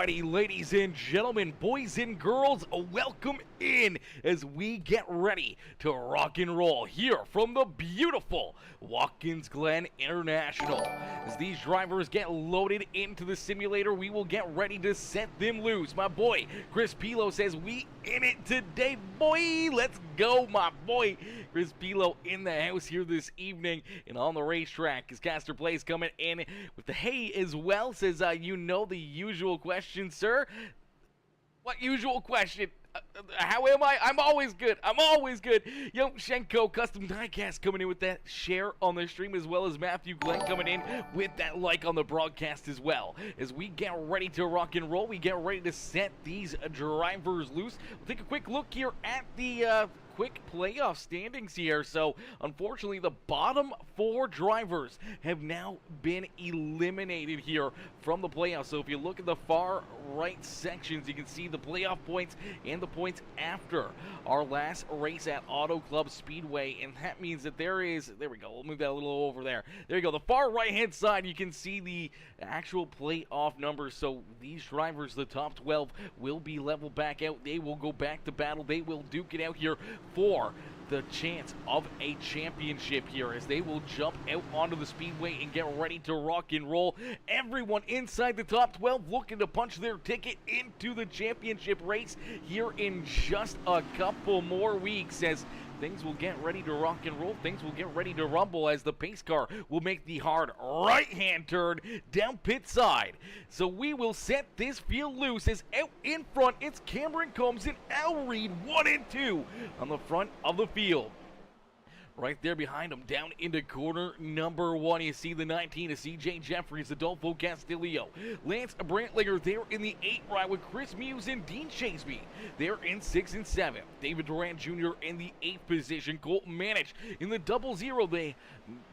Alrighty, ladies and gentlemen, boys and girls, welcome in as we get ready to rock and roll here from the beautiful Watkins Glen International. As these drivers get loaded into the simulator, we will get ready to set them loose. My boy, Chris Pilo says, we in it today, boy. Let's go, my boy. Chris Pilo in the house here this evening and on the racetrack. As Caster Plays coming in with the hay as well. Says, you know the usual question, sir. What usual question? How am I? I'm always good. I'm always good. Yo, Shenko Custom Diecast coming in with that share on the stream, as well as Matthew Glenn coming in with that like on the broadcast as well. As we get ready to rock and roll, we get ready to set these drivers loose. We'll take a quick look here at the quick playoff standings here. So unfortunately, the bottom 4 drivers have now been eliminated here from the playoffs. So if you look at the far right sections, you can see the playoff points and the points after our last race at Auto Club Speedway, and that means that there we go, we'll move that a little over there. There you go, the far right hand side, you can see the actual playoff numbers. So these drivers, the top 12, will be leveled back out. They will go back to battle. They will duke it out here for the chance of a championship here, as they will jump out onto the speedway and get ready to rock and roll. Everyone inside the top 12 looking to punch their ticket into the championship race here in just a couple more weeks, as things will get ready to rock and roll. Things will get ready to rumble as the pace car will make the hard right-hand turn down pit side. So we will set this field loose, as out in front, it's Cameron Combs and Al Reed, 1 and 2 on the front of the field. Right there behind him, down into corner number 1, you see the 19 of CJ Jeffries, Adolfo Castillo. Lance Brantlinger there in the 8 ride with Chris Muse and Dean Chaseby. They're in 6 and 7. David Durant Jr. in the 8th position. Colton Manich in the 00. The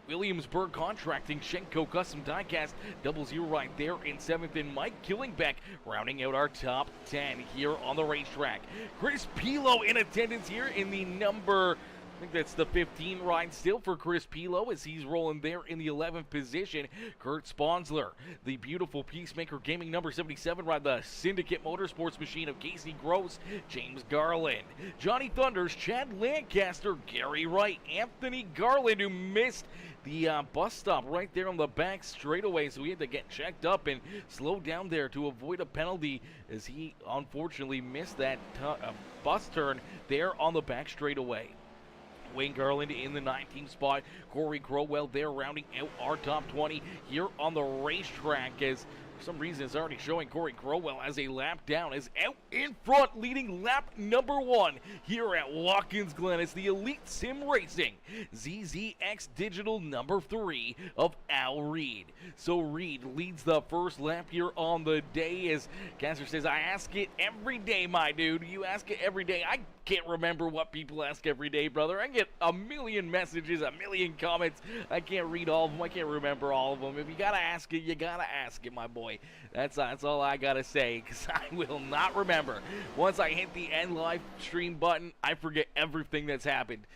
Williamsburg Contracting Shenko Custom Diecast 00 right there in 7th. And Mike Killingbeck rounding out our top 10 here on the racetrack. Chris Pilo in attendance here in the number, I think that's the 15 ride still for Chris Pilo, as he's rolling there in the 11th position. Kurt Sponsler, the beautiful Peacemaker Gaming number 77 ride, the Syndicate Motorsports machine of Casey Gross, James Garland, Johnny Thunders, Chad Lancaster, Gary Wright, Anthony Garland, who missed the bus stop right there on the back straightaway, so he had to get checked up and slow down there to avoid a penalty, as he unfortunately missed that bus turn there on the back straightaway. Wayne Garland in the 19th spot. Corey Crowell there rounding out our top 20 here on the racetrack, as for some reason it's already showing Corey Crowell as a lap down, is out in front leading lap number 1 here at Watkins Glen. It's the Elite Sim Racing ZZX Digital number 3 of Al Reed. So Reed leads the first lap here on the day, as Caster says, I ask it every day, my dude. You ask it every day. I can't remember what people ask every day, brother. I get a million messages, a million comments. I can't read all of them. I can't remember all of them. If you gotta ask it, you gotta ask it, my boy. That's all I gotta say, because I will not remember. Once I hit the end live stream button, I forget everything that's happened.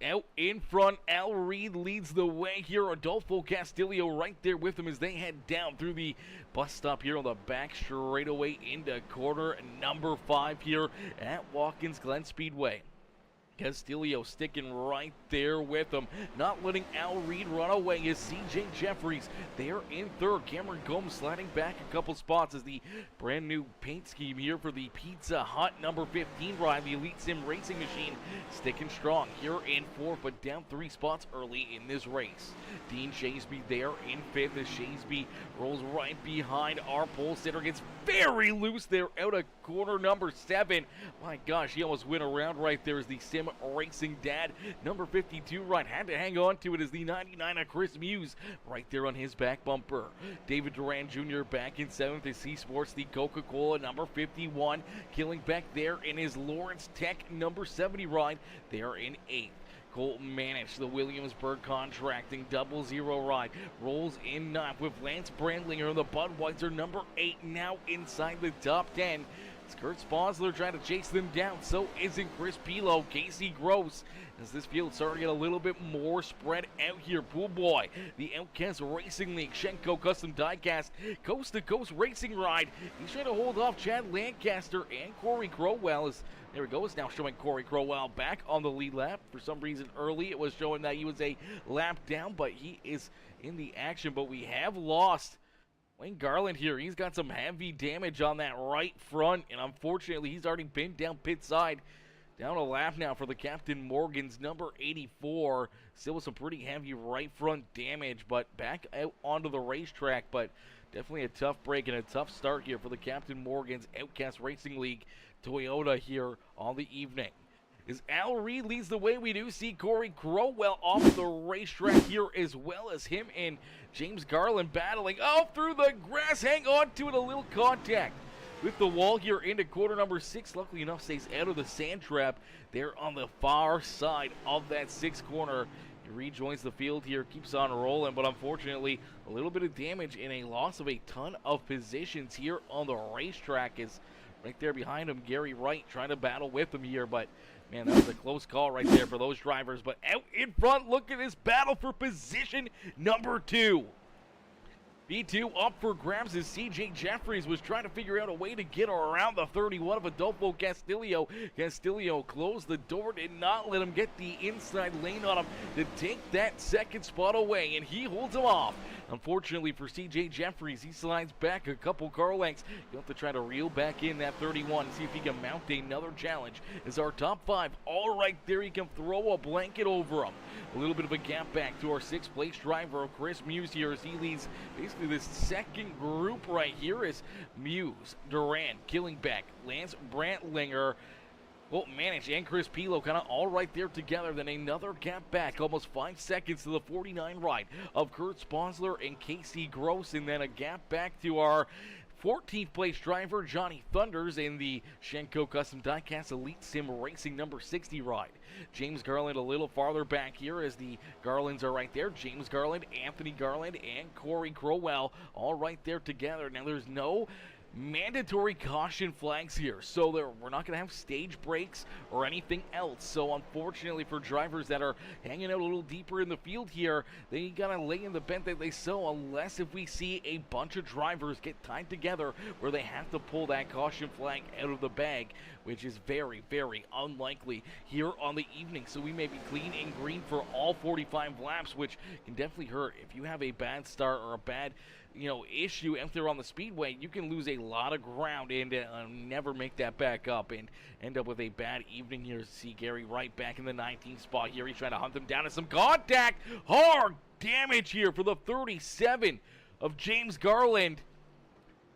Out in front, Al Reed leads the way here. Adolfo Castillo right there with him as they head down through the bus stop here on the back straightaway into corner number 5 here at Watkins Glen Speedway. Castillo sticking right there with him, not letting Al Reed run away, is CJ Jeffries there in 3rd. Cameron Combs sliding back a couple spots as the brand new paint scheme here for the Pizza Hut number 15 ride, the Elite Sim Racing machine, sticking strong here in 4th, but down 3 spots early in this race. Dean Chaseby there in 5th as Chaseby rolls right behind our pole sitter, gets very loose there out of corner number 7. My gosh, he almost went around right there as the Sim Racing Dad number 52 right had to hang on to it, as the 99 of Chris Muse right there on his back bumper. David Duran Jr. back in 7th as he sports the Coca-Cola number 51, killing back there in his Lawrence Tech number 70 ride there in 8th. Colton Manich, the Williamsburg Contracting 00 ride, rolls in 9th with Lance Brandlinger, the Budweiser number 8, now inside the top 10. It's Kurt Sponsler trying to chase them down. So isn't Chris Pilo. Casey Gross. As this field starting to get a little bit more spread out here. Pool Boy, the Outcast Racing League, Schenko Custom Diecast, Coast to Coast Racing Ride. He's trying to hold off Chad Lancaster and Corey Crowell. There we go. It's now showing Corey Crowell back on the lead lap. For some reason early it was showing that he was a lap down, but he is in the action. But we have lost Wayne Garland here. He's got some heavy damage on that right front, and unfortunately he's already been down pit side. Down a lap now for the Captain Morgan's number 84. Still with some pretty heavy right front damage, but back out onto the racetrack. But definitely a tough break and a tough start here for the Captain Morgan's Outcast Racing League Toyota here on the evening. As Al Reed leads the way, we do see Corey Crowell off the racetrack here, as well as him and James Garland battling. Oh, through the grass, hang on to it, a little contact with the wall here into quarter number 6. Luckily enough, stays out of the sand trap there on the far side of that 6th corner. He rejoins the field here, keeps on rolling, but unfortunately a little bit of damage and a loss of a ton of positions here on the racetrack. Is right there behind him, Gary Wright trying to battle with him here, but man, that was a close call right there for those drivers. But out in front, look at this battle for position number 2. B2 up for grabs as CJ Jeffries was trying to figure out a way to get around the 31 of Adolfo Castillo. Castillo closed the door, did not let him get the inside lane on him to take that second spot away, and he holds him off. Unfortunately for CJ Jeffries, he slides back a couple car lengths. You'll have to try to reel back in that 31 and see if he can mount another challenge. As our top 5, all right there, he can throw a blanket over him. A little bit of a gap back to our 6th place driver, Chris Muse here, as he leads basically this second group right here. Is Muse, Duran, Killingbeck, Lance Brantlinger, Colton Manich, and Chris Pilo kind of all right there together. Then another gap back, almost 5 seconds to the 49 ride of Kurt Sponsler and Casey Gross, and then a gap back to our 14th place driver, Johnny Thunders, in the Schenko Custom Diecast Elite Sim Racing number 60 ride. James Garland a little farther back here, as the Garlands are right there. James Garland, Anthony Garland, and Corey Crowell all right there together. Now there's no mandatory caution flags here, so we're not going to have stage breaks or anything else. So unfortunately for drivers that are hanging out a little deeper in the field here, they got to lay in the bent that they sow, unless if we see a bunch of drivers get tied together where they have to pull that caution flag out of the bag, which is very, very unlikely here on the evening. So we may be clean and green for all 45 laps, which can definitely hurt. If you have a bad start or a bad issue out there on the speedway, you can lose a lot of ground and never make that back up and end up with a bad evening here. See Gary Wright back in the 19th spot here. He's trying to hunt them down, and some contact. Hard damage here for the 37 of James Garland.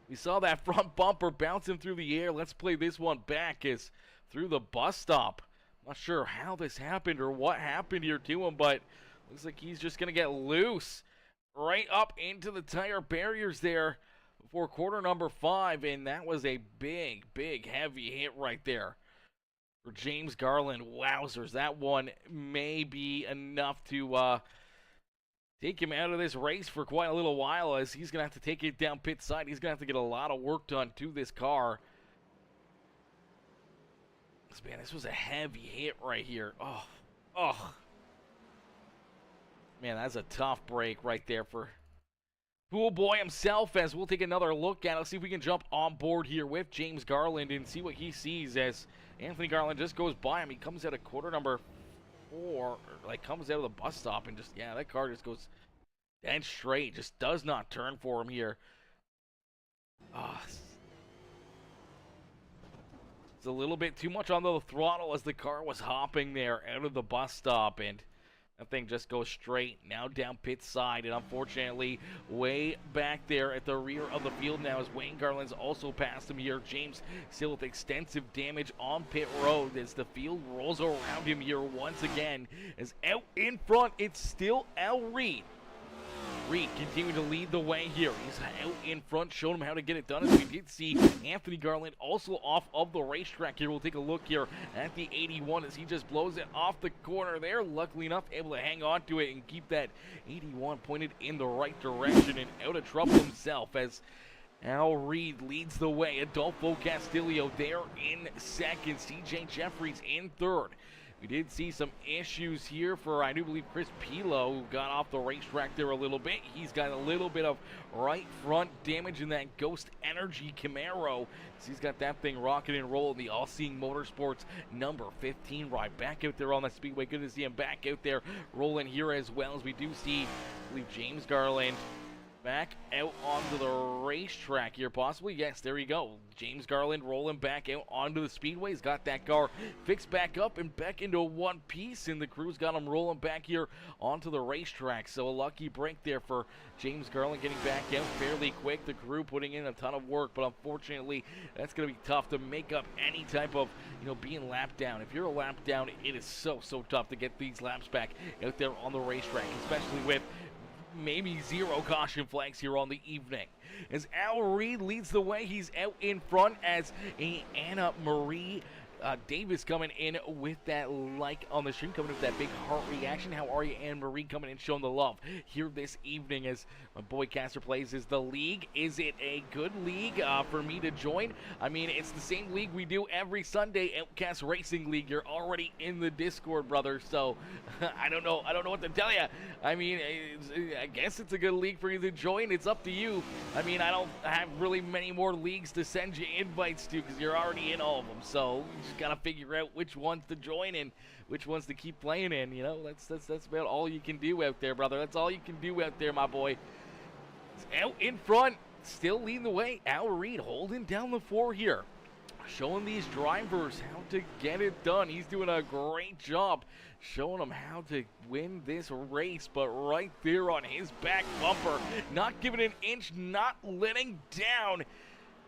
We saw that front bumper bounce him through the air. Let's play this one back as through the bus stop. Not sure how this happened or what happened here to him, but looks like he's just going to get loose right up into the tire barriers there before quarter number 5, and that was a big, big, heavy hit right there for James Garland. Wowzers, that one may be enough to take him out of this race for quite a little while, as he's going to have to take it down pit side. He's going to have to get a lot of work done to this car. Man, this was a heavy hit right here. Oh. Man, that's a tough break right there for Pool Boy himself, as we'll take another look at it. Let's see if we can jump on board here with James Garland and see what he sees as Anthony Garland just goes by him. He comes out of quarter number 4, comes out of the bus stop and just, that car just goes dead straight. Just does not turn for him here. It's a little bit too much on the throttle as the car was hopping there out of the bus stop, and that thing just goes straight now down pit side, and unfortunately way back there at the rear of the field now, as Wayne Garland's also passed him here. James still with extensive damage on pit road as the field rolls around him here once again. As out in front, it's still Al Reed. Reed continuing to lead the way here. He's out in front, showing him how to get it done, as we did see Anthony Garland also off of the racetrack here. We'll take a look here at the 81 as he just blows it off the corner there. Luckily enough, able to hang on to it and keep that 81 pointed in the right direction and out of trouble himself, as Al Reed leads the way. Adolfo Castillo there in second. CJ Jeffries in third. We did see some issues here for, I do believe, Chris Pilo, who got off the racetrack there a little bit. He's got a little bit of right front damage in that Ghost Energy Camaro. So he's got that thing rocking and rolling. The All-Seeing Motorsports number 15 ride back out there on the speedway. Good to see him back out there rolling here, as well as we do see, I believe, James Garland back out onto the racetrack here, possibly. Yes, there you go. James Garland rolling back out onto the speedway. He's got that car fixed back up and back into one piece, and the crew's got him rolling back here onto the racetrack. So a lucky break there for James Garland, getting back out fairly quick. The crew putting in a ton of work, but unfortunately, that's going to be tough to make up any type of, being lapped down. If you're a lap down, it is so tough to get these laps back out there on the racetrack, especially with maybe 0 caution flags here on the evening. As Al Reed leads the way, he's out in front as Anna Marie Davis coming in with that like on the stream, coming with that big heart reaction. How are you, Anne Marie, coming in showing the love here this evening as my boy Caster plays. Is the league, is it a good league for me to join? I mean, it's the same league we do every Sunday, Outcast Racing League. You're already in the Discord, brother, so I don't know what to tell you. I mean, I guess it's a good league for you to join. It's up to you. I mean, I don't have really many more leagues to send you invites to because you're already in all of them, so you just gotta figure out which ones to join and which ones to keep playing in. That's about all you can do out there, brother. That's all you can do out there, my boy. It's out in front, still leading the way. Al Reed holding down the 4 here, showing these drivers how to get it done. He's doing a great job showing them how to win this race, but right there on his back bumper, not giving an inch, not letting down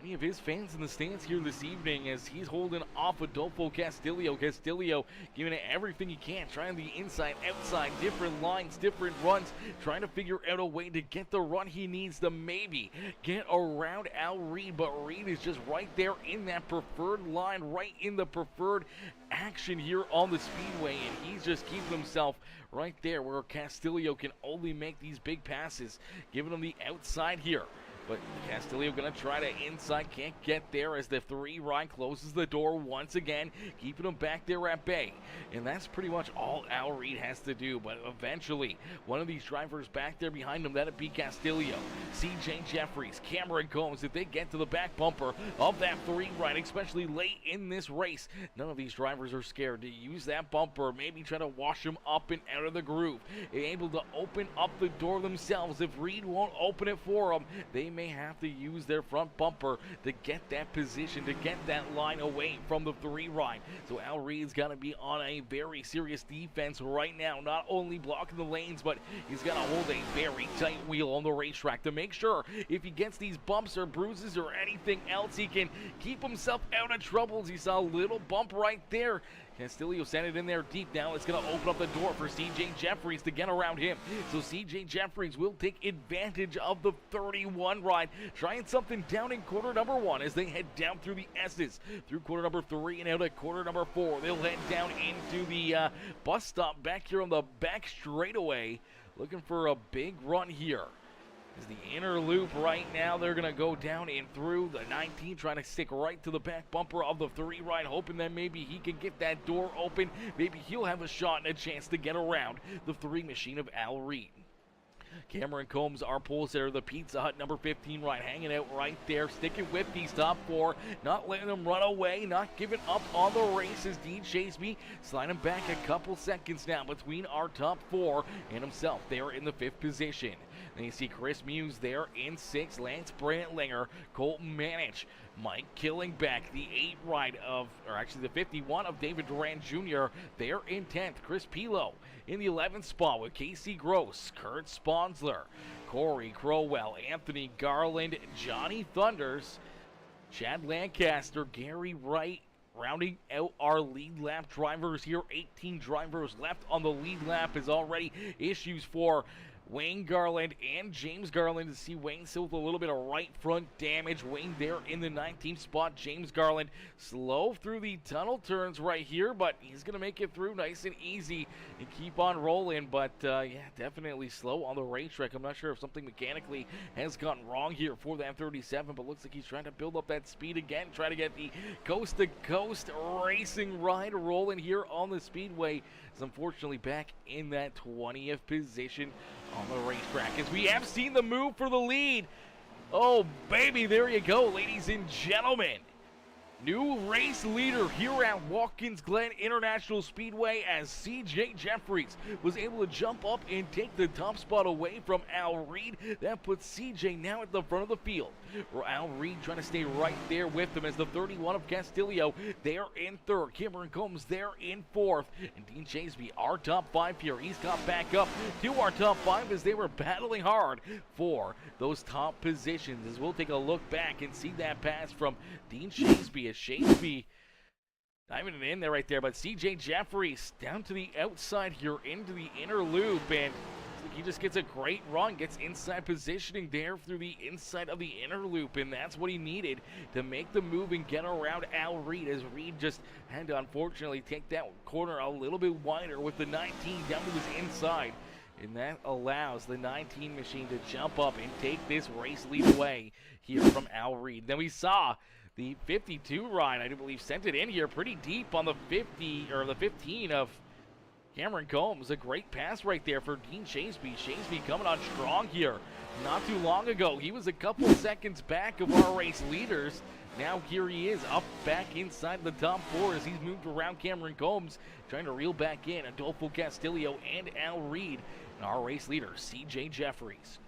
any of his fans in the stands here this evening, as he's holding off Adolfo Castillo. Castillo giving it everything he can, trying the inside, outside, different lines, different runs, trying to figure out a way to get the run he needs to maybe get around Al Reed, but Reed is just right there in that preferred line, right in the preferred action here on the speedway, and he's just keeping himself right there where Castillo can only make these big passes, giving him the outside here. But Castillo going to try to inside, can't get there as the 3 ride closes the door once again, keeping him back there at bay. And that's pretty much all Al Reed has to do. But eventually, one of these drivers back there behind him, that'd be Castillo. CJ Jeffries, Cameron Combs, if they get to the back bumper of that 3 ride, especially late in this race, none of these drivers are scared to use that bumper, maybe try to wash them up and out of the groove. They're able to open up the door themselves. If Reed won't open it for them, they may have to use their front bumper to get that position, to get that line away from the 3 ride. So Al Reed's got to be on a very serious defense right now, not only blocking the lanes, but he's got to hold a very tight wheel on the racetrack to make sure if he gets these bumps or bruises or anything else, he can keep himself out of troubles. He saw a little bump right there. Castillo sent it in there deep. Now it's going to open up the door for CJ Jeffries to get around him. So CJ Jeffries will take advantage of the 31 ride, trying something down in quarter number 1 as they head down through the S's, through quarter number 3 and out at quarter number 4. They'll head down into the bus stop back here on the back straightaway, looking for a big run here. Is the inner loop right now. They're going to go down and through the 19, trying to stick right to the back bumper of the 3 ride, hoping that maybe he can get that door open. Maybe he'll have a shot and a chance to get around the 3 machine of Al Reed. Cameron Combs, our pole sitter, the Pizza Hut number 15 ride, hanging out right there, sticking with these top 4, not letting them run away, not giving up on the race as Dean Chaseby sliding back a couple seconds now between our top 4 and himself there in the 5th position. Then you see Chris Muse there in 6th, Lance Brantlinger, Colton Manich, Mike Killingbeck, the 8 ride of, or actually the 51 of David Duran Jr. there in 10th. Chris Pilo in the 11th spot with Casey Gross, Kurt Sponsler, Corey Crowell, Anthony Garland, Johnny Thunders, Chad Lancaster, Gary Wright, rounding out our lead lap drivers here. 18 drivers left on the lead lap, is already issues for Wayne Garland and James Garland. To see Wayne still with a little bit of right front damage. Wayne there in the 19th spot. James Garland slow through the tunnel turns right here, but he's going to make it through nice and easy and keep on rolling. But yeah, definitely slow on the racetrack. I'm not sure if something mechanically has gone wrong here for that 37, but looks like he's trying to build up that speed again, try to get the coast-to-coast racing ride rolling here on the speedway. Is unfortunately back in that 20th position on the racetrack, as we have seen the move for the lead. Oh baby, there you go, ladies and gentlemen. New race leader here at Watkins Glen International Speedway, as CJ Jeffries was able to jump up and take the top spot away from Al Reed. That puts CJ now at the front of the field. Al Reed trying to stay right there with him as the 31 of Castillo there in third. Cameron Combs there in fourth. And Dean Chaseby, our top five here. He's got back up to our top five as they were battling hard for those top positions. As we'll take a look back and see that pass from Dean Chaseby. Chaseby diving it in there right there, but CJ Jeffries down to the outside here into the inner loop, and he just gets a great run, gets inside positioning there through the inside of the inner loop, and that's what he needed to make the move and get around Al Reed, as Reed just had to unfortunately take that corner a little bit wider with the 19 down to his inside. And that allows the 19 machine to jump up and take this race lead away here from Al Reed. Then we saw the 52 ride, I do believe, sent it in here pretty deep on the 50 or the 15 of Cameron Combs. A great pass right there for Dean Chaseby. Chaseby coming on strong here. Not too long ago, he was a couple seconds back of our race leaders. Now here he is up back inside the top four as he's moved around Cameron Combs, trying to reel back in Adolfo Castillo and Al Reed. And our race leader, CJ Jeffries.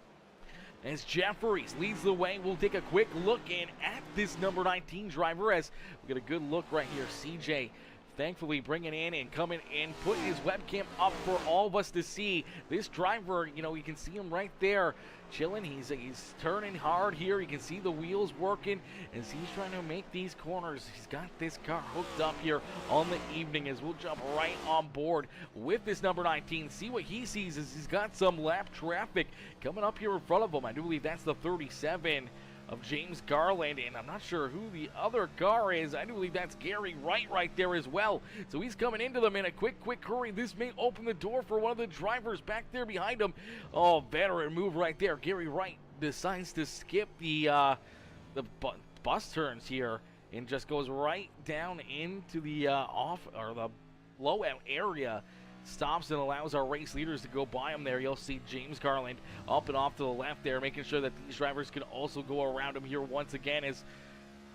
As Jeffries leads the way, we'll take a quick look in at this number 19 driver, as we get a good look right here. CJ thankfully bringing in and coming in, putting his webcam up for all of us to see. This driver, you know, you can see him right there chilling. He's turning hard here. You can see the wheels working as he's trying to make these corners. He's got this car hooked up here on the evening, as we'll jump right on board with this number 19. See what he sees is he's got some lap traffic coming up here in front of him. I do believe that's the 37 of James Garland, and I'm not sure who the other car is. I do believe that's Gary Wright right there as well. So he's coming into them in a quick hurry. This may open the door for one of the drivers back there behind him. Oh, veteran move right there. Gary Wright decides to skip the bus turns here and just goes right down into the the blowout area. Stops and allows our race leaders to go by him there. You'll see James Garland up and off to the left there, making sure that these drivers can also go around him here once again, as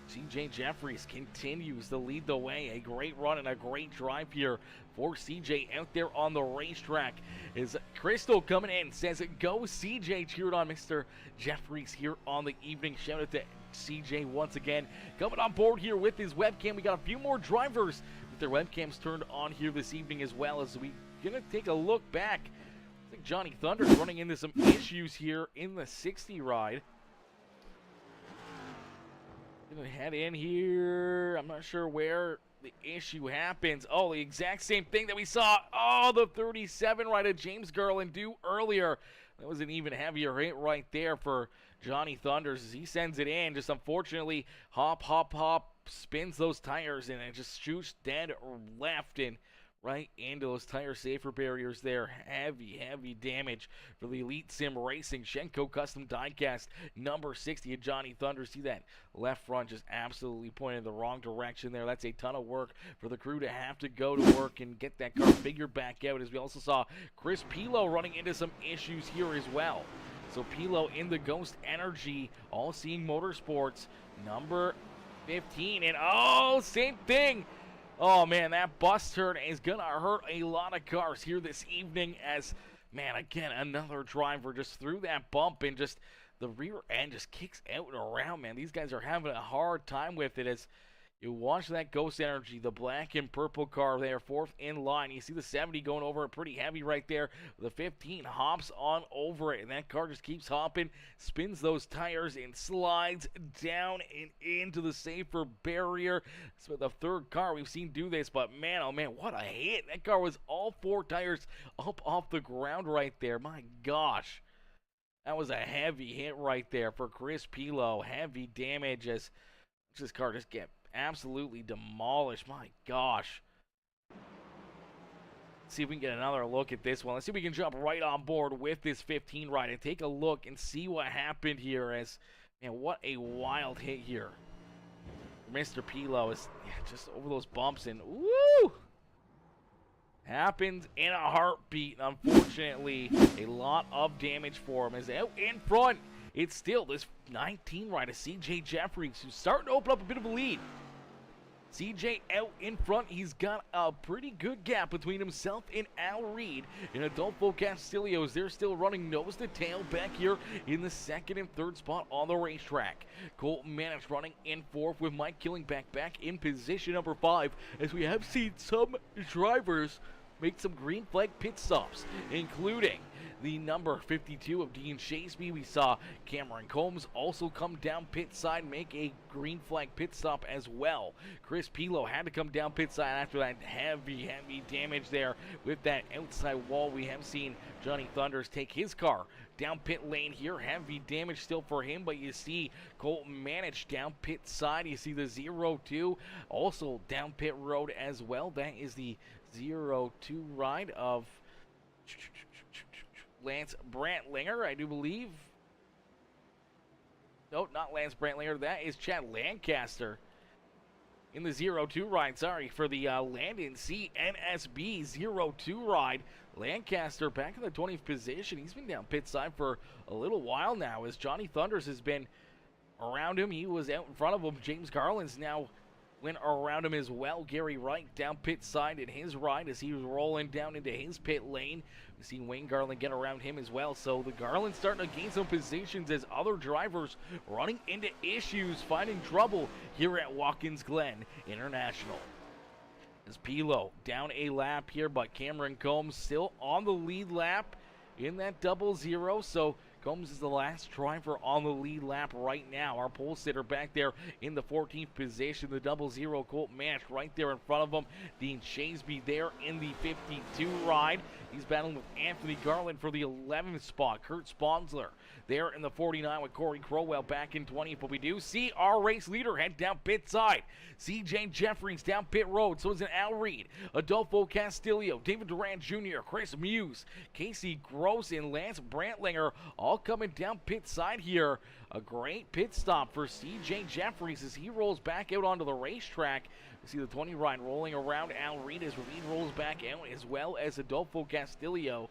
CJ Jeffries continues to lead the way. A great run and a great drive here for CJ out there on the racetrack. Is Crystal coming in, says, "Go CJ," cheered on Mr. Jeffries here on the evening. Shout out to CJ once again. Coming on board here with his webcam. We got a few more drivers with their webcams turned on here this evening, as well as we gonna take a look back. I think Johnny Thunder's running into some issues here in the 60 ride. Gonna head in here. I'm not sure where the issue happens. Oh, the exact same thing that we saw. Oh, the 37 ride of James Garland do earlier. That was an even heavier hit right there for Johnny Thunders as he sends it in. Just unfortunately, hop, spins those tires and it just shoots dead left and right into those tire safer barriers there. Heavy damage for the Elite Sim Racing Shenko Custom Diecast number 60 of Johnny Thunder. See that left front just absolutely pointed in the wrong direction there. That's a ton of work for the crew to have to go to work and get that car figured back out, as we also saw Chris Pilo running into some issues here as well. So Pilo in the Ghost Energy All Seeing Motorsports number 15, and oh, same thing. Oh, man, that bus turn is going to hurt a lot of cars here this evening, as, man, again, another driver just threw that bump and just the rear end just kicks out and around, man. These guys are having a hard time with it, as You watch that Ghost Energy, the black and purple car there, fourth in line. You see the 70 going over it pretty heavy right there. The 15 hops on over it, and that car just keeps hopping, spins those tires, and slides down and into the safer barrier. So the third car we've seen do this, but man, oh man, what a hit. That car was all four tires up off the ground right there. My gosh. That was a heavy hit right there for Chris Pilo. Heavy damage as this car just get absolutely demolished. My gosh. Let's see if we can get another look at this one. Let's see if we can jump right on board with this 15 ride and take a look and see what happened here. As, man, what a wild hit here. Mr. Pilo is just over those bumps and woo! Happens in a heartbeat. Unfortunately, a lot of damage for him. As out in front, it's still this 19 rider, CJ Jeffries, who's starting to open up a bit of a lead. CJ out in front. He's got a pretty good gap between himself and Al Reed. And Adolfo Castillo's, they're still running nose to tail back here in the second and third spot on the racetrack. Colton Mannix running in fourth with Mike Killingback back in position number 5, as we have seen some drivers make some green flag pit stops, including the number 52 of Dean Shasby. We saw Cameron Combs also come down pit side, make a green flag pit stop as well. Chris Pilo had to come down pit side after that heavy damage there with that outside wall. We have seen Johnny Thunders take his car down pit lane here. Heavy damage still for him, but you see Colton Manich down pit side. You see the 0-2 also down pit road as well. That is the 0-2 ride of Lance Brantlinger, I do believe. No, not Lance Brantlinger. That is Chad Lancaster in the 0-2 ride. Sorry for the Landon CNSB 0-2 ride. Lancaster back in the 20th position. He's been down pit side for a little while now, as Johnny Thunders has been around him. He was out in front of him. James Garland's now went around him as well. Gary Wright down pit side in his ride as he was rolling down into his pit lane. We've seen Wayne Garland get around him as well. So the Garland's starting to gain some positions as other drivers running into issues, finding trouble here at Watkins Glen International. As Pilo down a lap here, but Cameron Combs still on the lead lap in that 0-0. So Combs is the last driver on the lead lap right now. Our pole sitter back there in the 14th position. The 0-0 Colt Manch right there in front of him. Dean Shasby there in the 52 ride. He's battling with Anthony Garland for the 11th spot. Kurt Sponsler there in the 49 with Corey Crowell back in 20th. But we do see our race leader head down pit side. CJ Jeffries down pit road. So is an Al Reed, Adolfo Castillo, David Durant Jr., Chris Muse, Casey Gross, and Lance Brantlinger all coming down pit side here. A great pit stop for CJ Jeffries as he rolls back out onto the racetrack. You see the 20 ride rolling around Al Reed as Reed rolls back out, as well as Adolfo Castillo.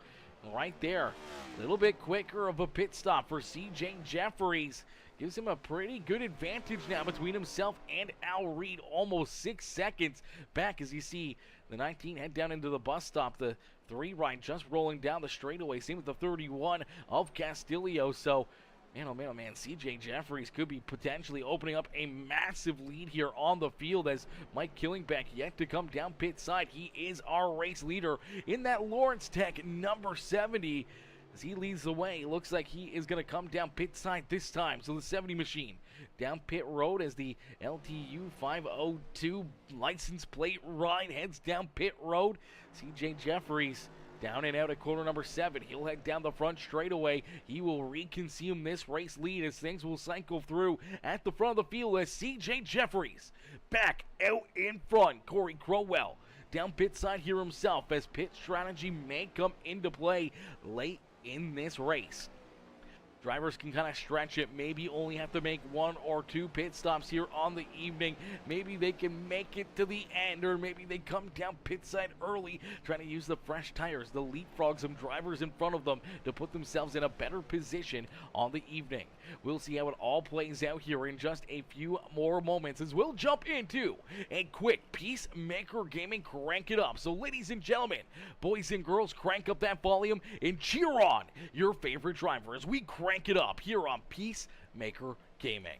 Right there, a little bit quicker of a pit stop for CJ Jeffries. Gives him a pretty good advantage now between himself and Al Reed. Almost 6 seconds back as you see the 19 head down into the bus stop. The 3 ride just rolling down the straightaway. Same with the 31 of Castillo. So, man, oh man, CJ Jeffries could be potentially opening up a massive lead here on the field as Mike Killingback yet to come down pit side. He is our race leader in that Lawrence Tech number 70. As he leads the way, looks like he is going to come down pit side this time. So the 70 machine down pit road as the LTU 502 license plate ride heads down pit road. CJ Jeffries down and out at corner number 7. He'll head down the front straightaway. He will reconsume this race lead as things will cycle through at the front of the field as CJ Jeffries back out in front. Corey Crowell down pit side here himself as pit strategy may come into play late in this race. Drivers can kind of stretch it, maybe only have to make 1 or 2 pit stops here on the evening. Maybe they can make it to the end, or maybe they come down pit side early, trying to use the fresh tires, the leapfrog some drivers in front of them to put themselves in a better position on the evening. We'll see how it all plays out here in just a few more moments as we'll jump into a quick Peacemaker Gaming Crank It Up. So ladies and gentlemen, boys and girls, crank up that volume and cheer on your favorite driver as we crank it up here on Peacemaker Gaming.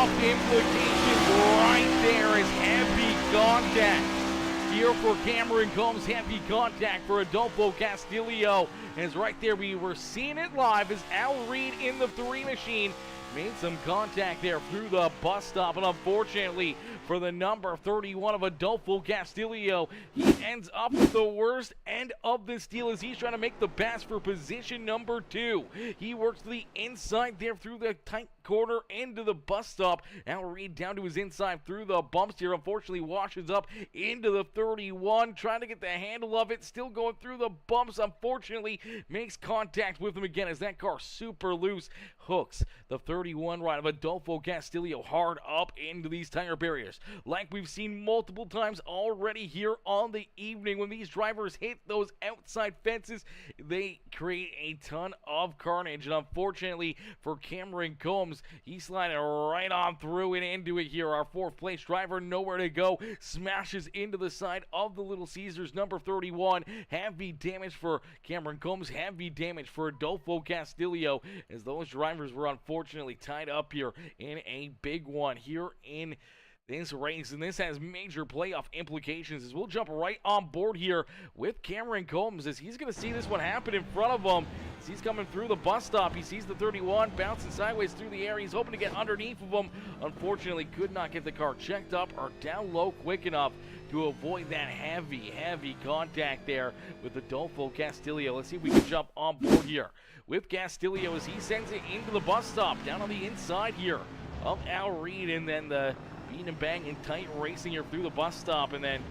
off implications right there is heavy contact. Here for Cameron Combs, heavy contact for Adolfo Castillo. And it's right there, we were seeing it live as Al Reed in the 3 machine made some contact there through the bus stop, and unfortunately for the number 31 of Adolfo Castillo, he ends up with the worst end of this deal as he's trying to make the pass for position number 2. He works to the inside there through the tight corner into the bus stop. Al Reed down to his inside through the bumps here, unfortunately washes up into the 31, trying to get the handle of it, still going through the bumps, unfortunately makes contact with him again as that car super loose, hooks the 31 ride of Adolfo Castillo hard up into these tire barriers. Like we've seen multiple times already here on the evening, when these drivers hit those outside fences, they create a ton of carnage. And unfortunately for Cameron Combs, he's sliding right on through and into it here. Our 4th place driver, nowhere to go, smashes into the side of the Little Caesars, number 31. Heavy damage for Cameron Combs, heavy damage for Adolfo Castillo, as those drivers were unfortunately tied up here in a big one here in this race, and this has major playoff implications as we'll jump right on board here with Cameron Combs as he's going to see this one happen in front of him. As he's coming through the bus stop, he sees the 31 bouncing sideways through the air. He's hoping to get underneath of him. Unfortunately, could not get the car checked up or down low quick enough to avoid that heavy contact there with Adolfo Castillo. Let's see if we can jump on board here with Castillo as he sends it into the bus stop down on the inside here of Al Reed, and then the beating and banging tight racing here through the bus stop, and then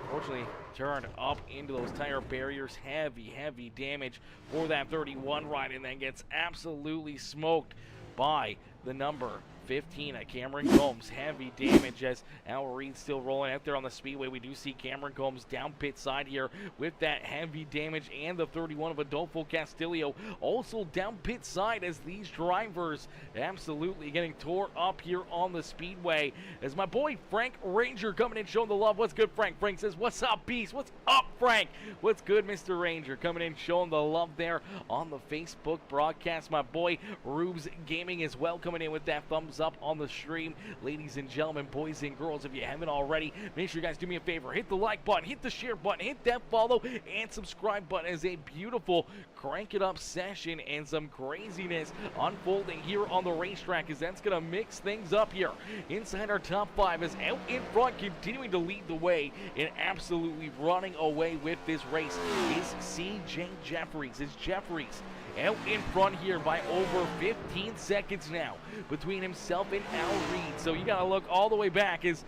unfortunately turned up into those tire barriers. Heavy damage for that 31 ride, and then gets absolutely smoked by the number 15 at Cameron Combs. Heavy damage as Al Reed still rolling out there on the speedway. We do see Cameron Combs down pit side here with that heavy damage, and the 31 of Adolfo Castillo also down pit side as these drivers absolutely getting tore up here on the speedway. As my boy Frank Ranger coming in showing the love. What's good, Frank? Frank says, what's up, Beast? What's up, Frank? What's good, Mr. Ranger? Coming in showing the love there on the Facebook broadcast. My boy Rubes Gaming as well coming in with that thumbs up on the stream. Ladies and gentlemen, boys and girls, if you haven't already, make sure you guys do me a favor, hit the like button, hit the share button, hit that follow and subscribe button as a beautiful crank it up session and some craziness unfolding here on the racetrack, as that's gonna mix things up here inside our top 5 as out in front, continuing to lead the way and absolutely running away with this race is CJ Jeffries. It's Jeffries out in front here by over 15 seconds now between himself and Al Reed. So you gotta look all the way back as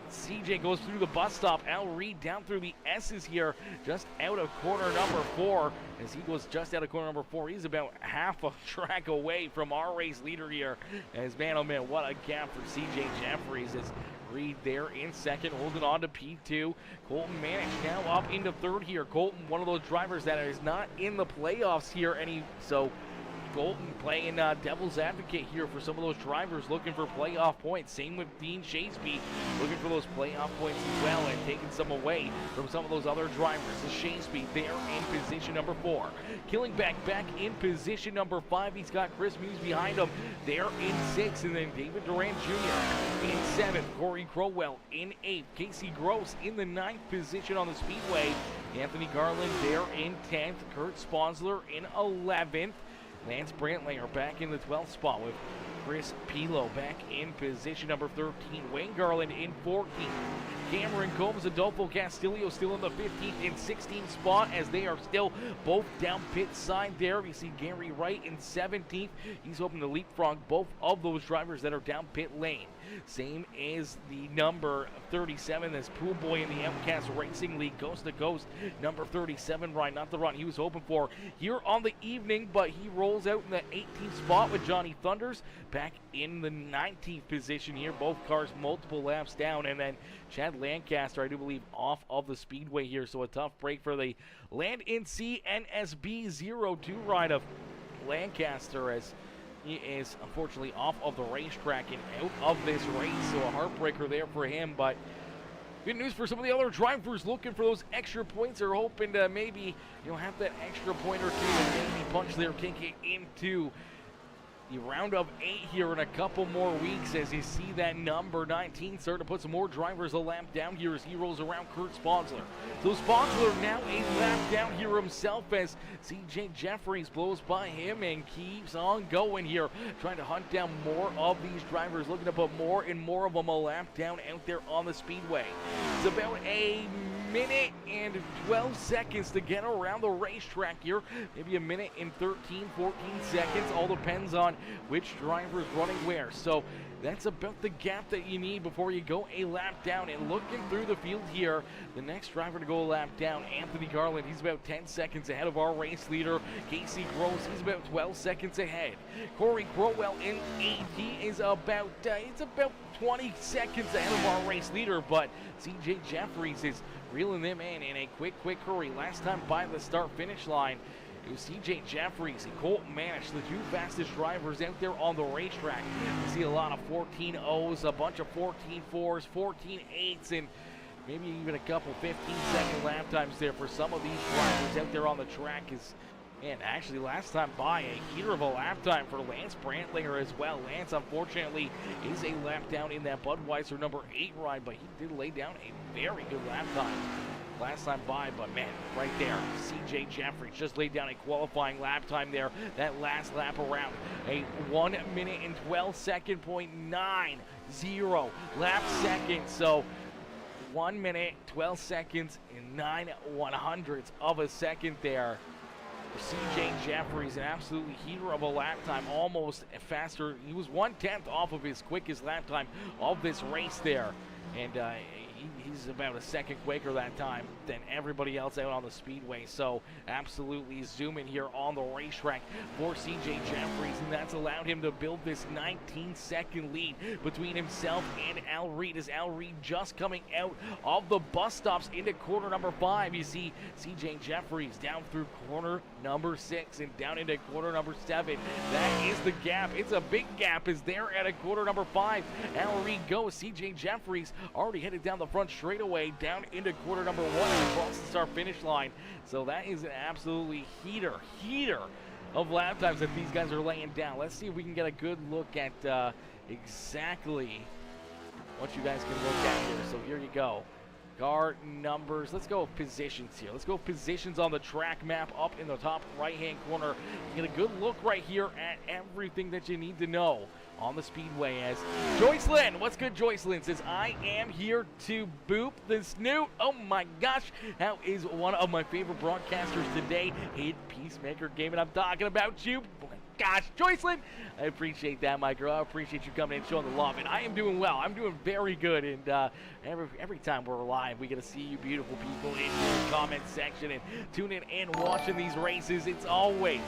CJ goes through the bus stop. Al Reed down through the S's here, just out of corner number 4. As he goes just out of corner number 4, he's about half a track away from our race leader here. As man, oh man, what a gap for CJ Jeffries as Reed there in second, holding on to P2. Colton Manich now up into 3rd here. Colton, one of those drivers that is not in the playoffs here so Colton playing devil's advocate here for some of those drivers looking for playoff points. Same with Dean Shaseby, looking for those playoff points as well and taking some away from some of those other drivers. The Shaseby there in position number 4. Killingback back in position number 5. He's got Chris Muse behind him there in 6th, and then David Durant Jr. in 7th. Corey Crowell in 8th. Casey Gross in the 9th position on the speedway. Anthony Garland there in 10th. Kurt Sponsler in 11th. Lance Brantlinger back in the 12th spot with Chris Pilo back in position number 13. Wayne Garland in 14th. Cameron Combs, Adolfo Castillo still in the 15th and 16th spot as they are still both down pit side there. We see Gary Wright in 17th. He's hoping to leapfrog both of those drivers that are down pit lane. Same as the number 37, this pool boy in the Outcast Racing League, coast to coast, number 37, Ryan, not the run he was hoping for here on the evening, but he rolls out in the 18th spot with Johnny Thunders back in the 19th position here. Both cars multiple laps down, and then Chad Lancaster, I do believe, off of the speedway here, so a tough break for the Land NC NSB 02 ride of Lancaster as he is unfortunately off of the racetrack and out of this race, so a heartbreaker there for him. But good news for some of the other drivers looking for those extra points, or hoping to maybe have that extra point or two and maybe punch their ticket into the round of 8 here in a couple more weeks as you see that number 19 start to put some more drivers a lap down here as he rolls around Kurt Sponsler. So Sponsler now a lap down here himself as CJ Jeffries blows by him and keeps on going here, trying to hunt down more of these drivers, looking to put more and more of them a lap down out there on the speedway. It's about a minute and 12 seconds to get around the racetrack here. Maybe a minute and 13, 14 seconds. All depends on which driver is running where. So that's about the gap that you need before you go a lap down. And looking through the field here, the next driver to go a lap down, Anthony Garland, he's about 10 seconds ahead of our race leader. Casey Gross, he's about 12 seconds ahead. Corey Crowell in 8th, he is about, it's about 20 seconds ahead of our race leader, but CJ Jeffries is reeling them in a quick hurry. Last time by the start-finish line, it was CJ Jeffries and Colton Manish, the two fastest drivers out there on the racetrack. You see a lot of 14.0s, a bunch of 14.4s, 14.8s, and maybe even a couple 15-second lap times there for some of these drivers out there on the track. And actually, last time by, a heater of a lap time for Lance Brantlinger as well. Lance, unfortunately, is a lap down in that Budweiser number 8 ride, but he did lay down a very good lap time last time by. But man, right there, CJ Jeffries just laid down a qualifying lap time there. That last lap around, a 1 minute and 12 second .90 lap second. So 1 minute, 12 seconds, and 9 1/100ths of a second there. CJ Jeffries, an absolutely heater of a lap time, almost faster. He was 1/10 off of his quickest lap time of this race there. And he's about a second quicker that time than everybody else out on the speedway. So absolutely zooming here on the racetrack for CJ Jeffries, and that's allowed him to build this 19-second lead between himself and Al Reed, as Al Reed just coming out of the bus stops into corner number 5. You see CJ Jeffries down through corner number 6 and down into corner number 7. That is the gap. It's a big gap as they're at a corner number 5. Al Reed goes. CJ Jeffries already headed down the front straightaway down into quarter number 1 and across the start finish line. So that is an absolutely heater of lap times that these guys are laying down. Let's see if we can get a good look at exactly what you guys can look at here. So here you go. Car numbers. Let's go with positions here. Let's go with positions on the track map up in the top right-hand corner. You get a good look right here at everything that you need to know on the speedway as Joyce Lynn. What's good, Joyce Lynn says, I am here to boop the snoot. Oh my gosh, how is one of my favorite broadcasters today, Hid Peacemaker Gaming. I'm talking about you. Gosh, Joyce Lynn, I appreciate that, my girl. I appreciate you coming in and showing the love. And I am doing well. I'm doing very good. And every time we're live, we get to see you beautiful people in the comment section and tuning in and watching these races. It's always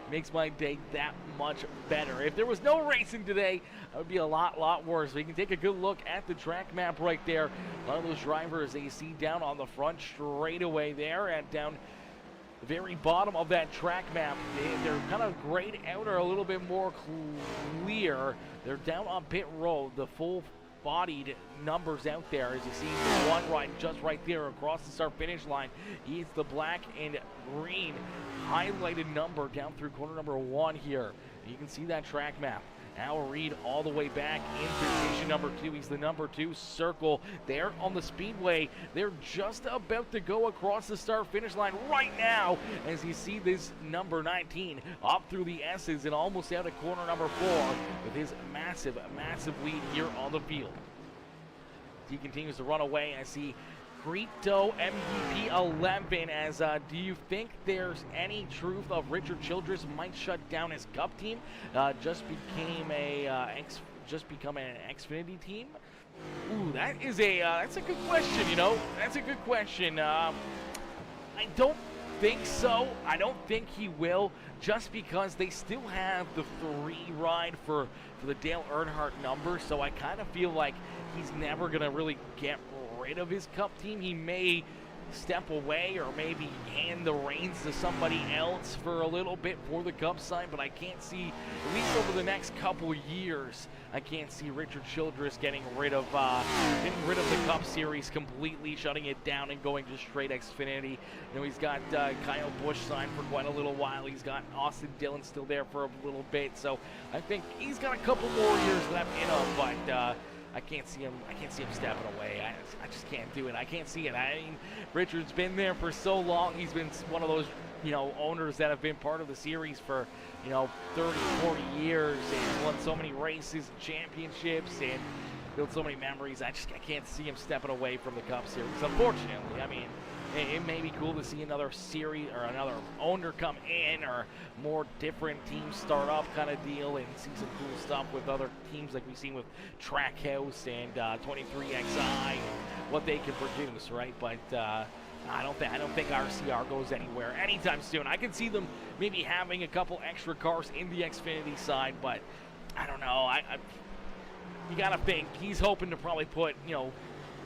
makes my day that much better. If there was no racing today, it would be a lot worse. So you can take a good look at the track map right there. A lot of those drivers that you see down on the front straightaway there and down the very bottom of that track map, they're kind of grayed out or a little bit more clear. They're down on pit road, the full-bodied numbers out there, as you see one riding just right there across the start-finish line. It's the black and green highlighted number down through corner number 1 here. You can see that track map. Al Reed all the way back in position number 2. He's the number 2 circle there on the speedway. They're just about to go across the start-finish line right now as you see this number 19 up through the S's and almost out of corner number 4 with his massive lead here on the field. He continues to run away. I see Grito MVP 11 as do you think there's any truth of Richard Childress might shut down his Cup team? Just become an Xfinity team? Ooh, that's a good question, you know. That's a good question. I don't think so. I don't think he will, just because they still have the 3 ride for the Dale Earnhardt number, so I kind of feel like he's never going to really get rid of his Cup team. He may step away or maybe hand the reins to somebody else for a little bit for the Cup side, but I can't see, at least over the next couple years, I can't see Richard Childress getting rid of the Cup Series completely, shutting it down and going to straight Xfinity. You know, he's got Kyle Busch signed for quite a little while. He's got Austin Dillon still there for a little bit, so I think he's got a couple more years left in him, but I can't see him stepping away. I just can't do it. I can't see it. I mean, Richard's been there for so long. He's been one of those, you know, owners that have been part of the series for, you know, 30, 40 years and won so many races and championships and built so many memories. I can't see him stepping away from the Cup Series, unfortunately. I mean, it may be cool to see another series or another owner come in or more different teams start up kind of deal and see some cool stuff with other teams like we've seen with Trackhouse and 23XI and what they can produce, right? But I don't think RCR goes anywhere anytime soon. I can see them maybe having a couple extra cars in the Xfinity side, but I don't know. You got to think he's hoping to probably put, you know,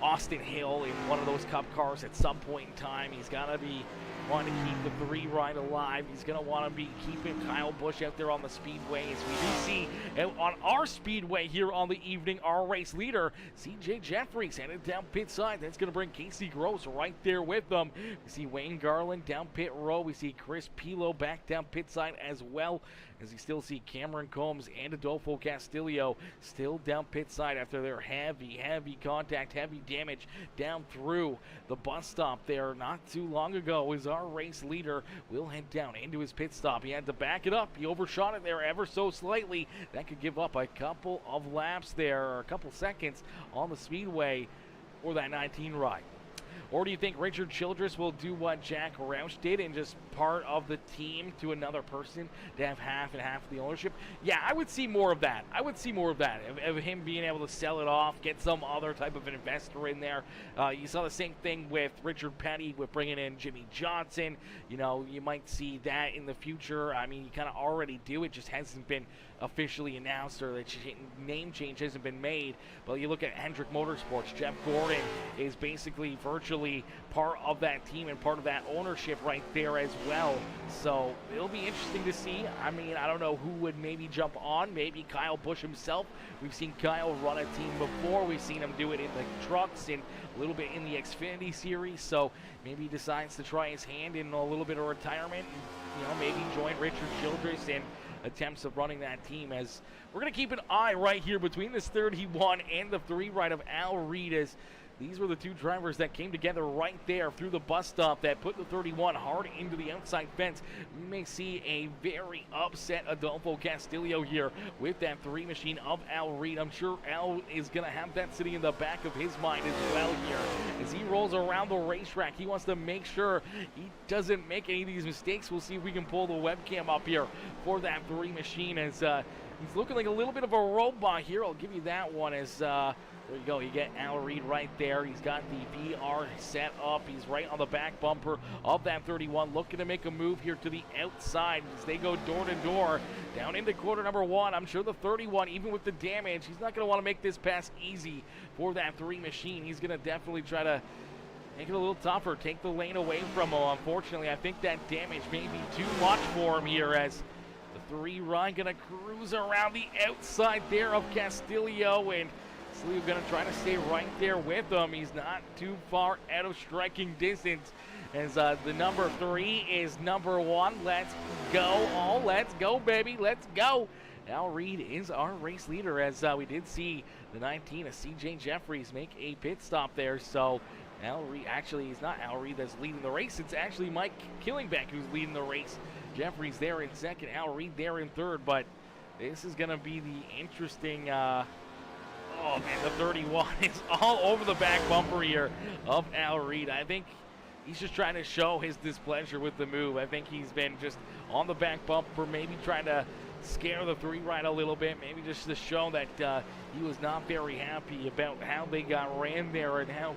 Austin Hill in one of those Cup cars at some point in time. He's got to be wanting to keep the 3 ride alive. He's going to want to be keeping Kyle Busch out there on the speedways. We do see on our speedway here on the evening, our race leader, CJ Jeffries, headed down pit side. That's going to bring Casey Gross right there with them. We see Wayne Garland down pit row. We see Chris Pilo back down pit side as well, as you still see Cameron Combs and Adolfo Castillo still down pit side after their heavy contact, heavy damage down through the bus stop there not too long ago. Is our race leader will head down into his pit stop. He had to back it up. He overshot it there ever so slightly. That could give up a couple of laps there, or a couple seconds on the speedway for that 19 ride. Or do you think Richard Childress will do what Jack Roush did and just part of the team to another person to have half and half of the ownership? Yeah, I would see more of that. Of him being able to sell it off, get some other type of an investor in there. You saw the same thing with Richard Petty with bringing in Jimmy Johnson. You know, you might see that in the future. I mean, you kind of already do. It just hasn't been officially announced, or the name change hasn't been made. But you look at Hendrick Motorsports, Jeff Gordon is basically virtually part of that team and part of that ownership right there as well. So it'll be interesting to see. I mean, I don't know who would maybe jump on. Maybe Kyle Busch himself. We've seen Kyle run a team before. We've seen him do it in the trucks and a little bit in the Xfinity series. So maybe he decides to try his hand in a little bit of retirement and, you know, maybe join Richard Childress and attempts of running that team, as we're going to keep an eye right here between this 31 and the 3 ride of Al Reed, as these were the 2 drivers that came together right there through the bus stop that put the 31 hard into the outside fence. We may see a very upset Adolfo Castillo here with that 3 machine of Al Reed. I'm sure Al is going to have that sitting in the back of his mind as well here. As he rolls around the racetrack, he wants to make sure he doesn't make any of these mistakes. We'll see if we can pull the webcam up here for that 3 machine, as he's looking like a little bit of a robot here. I'll give you that one, as there you go. You get Al Reed right there. He's got the VR set up. He's right on the back bumper of that 31, looking to make a move here to the outside as they go door to door down into quarter number 1. I'm sure the 31, even with the damage, he's not going to want to make this pass easy for that 3 machine. He's going to definitely try to make it a little tougher, take the lane away from him. Unfortunately, I think that damage may be too much for him here, as the 3 ride going to cruise around the outside there of Castillo, and Sleeve going to try to stay right there with him. He's not too far out of striking distance, as the number 3 is number 1. Let's go. Oh, let's go, baby. Let's go. Al Reed is our race leader, as we did see the 19 of CJ Jeffries make a pit stop there. So Al Reed, actually, it's not Al Reed that's leading the race. It's actually Mike Killingbeck who's leading the race. Jeffries there in second, Al Reed there in third. But this is going to be the interesting oh, man, the 31 is all over the back bumper here of Al Reed. I think he's just trying to show his displeasure with the move. I think he's been just on the back bumper, maybe trying to scare the 3 ride a little bit, maybe just to show that he was not very happy about how they got ran there and how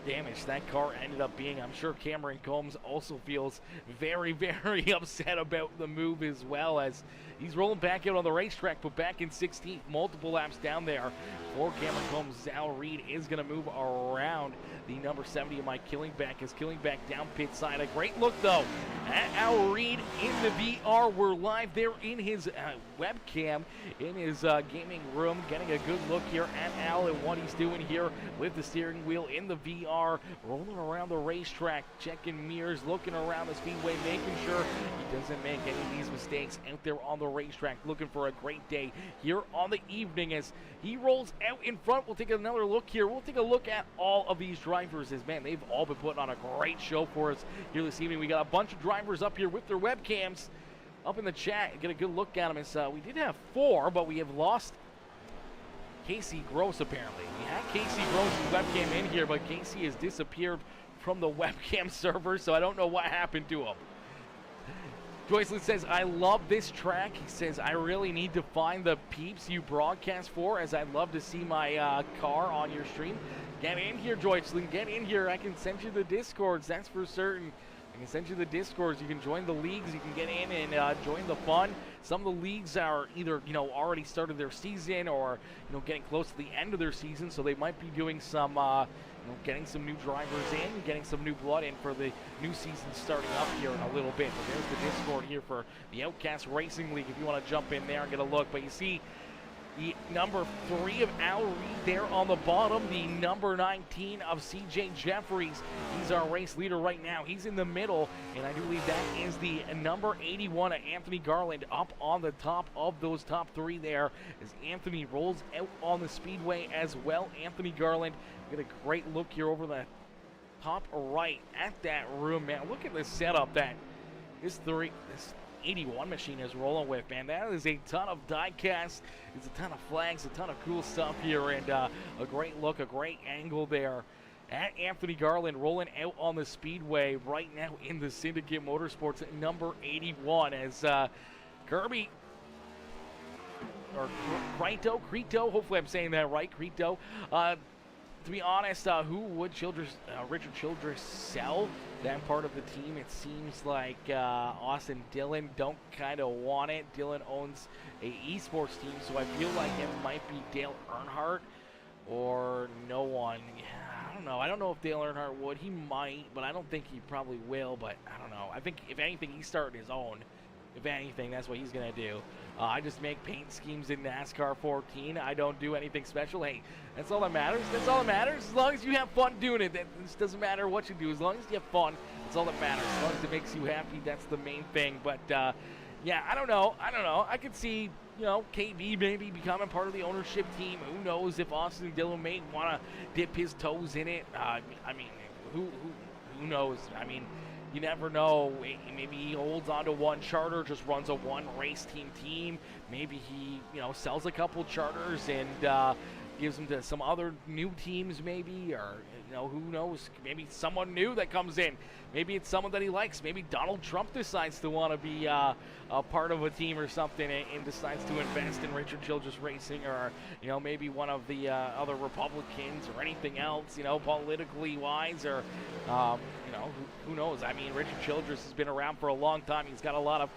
damage that car ended up being. I'm sure Cameron Combs also feels very, very upset about the move as well, as he's rolling back out on the racetrack, but back in 16th, multiple laps down there for Cameron Combs. Zal Reed is going to move around the number 70 of Mike Killingback, as Killingback down pit side. A great look, though, at Al Reed in the VR. We're live there in his webcam, in his gaming room, getting a good look here at Al and what he's doing here with the steering wheel in the VR, rolling around the racetrack, checking mirrors, looking around the speedway, making sure he doesn't make any of these mistakes out there on the racetrack, looking for a great day here on the evening as he rolls out in front. We'll take another look here. We'll take a look at all of these drivers, as, man, they've all been putting on a great show for us here this evening. We got a bunch of drivers up here with their webcams up in the chat. Get a good look at them. As we did have 4, but we have lost Casey Gross, apparently. We had Casey Gross's webcam in here, but Casey has disappeared from the webcam server, so I don't know what happened to him. Joycelyn says, I love this track. He says, I really need to find the peeps you broadcast for, as I'd love to see my car on your stream. Get in here, Joycelyn. Get in here. I can send you the Discords, that's for certain. I can send you the Discords. You can join the leagues. You can get in and join the fun. Some of the leagues are either, already started their season or, getting close to the end of their season, so they might be doing some, getting some new drivers in, getting some new blood in for the new season starting up here in a little bit. But there's the Discord here for the Outcast Racing League if you want to jump in there and get a look. But you see the number 3 of Al Reed there on the bottom, the number 19 of CJ Jeffries. He's our race leader right now. He's in the middle, and I do believe that is the number 81 of Anthony Garland up on the top of those top 3 there, as Anthony rolls out on the speedway as well. Anthony Garland, get a great look here over the top right at that room, man. Look at the setup that this 81 machine is rolling with, man. That is a ton of die casts. It's a ton of flags, a ton of cool stuff here, and a great look, a great angle there at Anthony Garland rolling out on the speedway right now in the Syndicate Motorsports at number 81, as Kirby or Crito, hopefully I'm saying that right, Crito. To be honest, who would Richard Childress sell that part of the team? It seems like Austin Dillon don't kind of want it. Dillon owns a esports team, so I feel like it might be Dale Earnhardt or no one. Yeah, I don't know. I don't know if Dale Earnhardt would. He might, but I don't think he probably will. But I don't know. I think if anything, he's starting his own. If anything, that's what he's going to do. I just make paint schemes in NASCAR 14. I don't do anything special. Hey, that's all that matters. That's all that matters. As long as you have fun doing it. This doesn't matter what you do. As long as you have fun, that's all that matters. As long as it makes you happy, that's the main thing. But, yeah, I don't know. I could see, KB maybe becoming part of the ownership team. Who knows if Austin Dillon may want to dip his toes in it. I mean, who knows? I mean, you never know. Maybe he holds on to one charter, just runs a one race team. Maybe he, sells a couple charters and gives them to some other new teams, maybe, or who knows? Maybe someone new that comes in. Maybe it's someone that he likes. Maybe Donald Trump decides to want to be a part of a team or something, and decides to invest in Richard Childress Racing, or maybe one of the other Republicans or anything else, politically wise, or who knows? I mean, Richard Childress has been around for a long time. He's got a lot of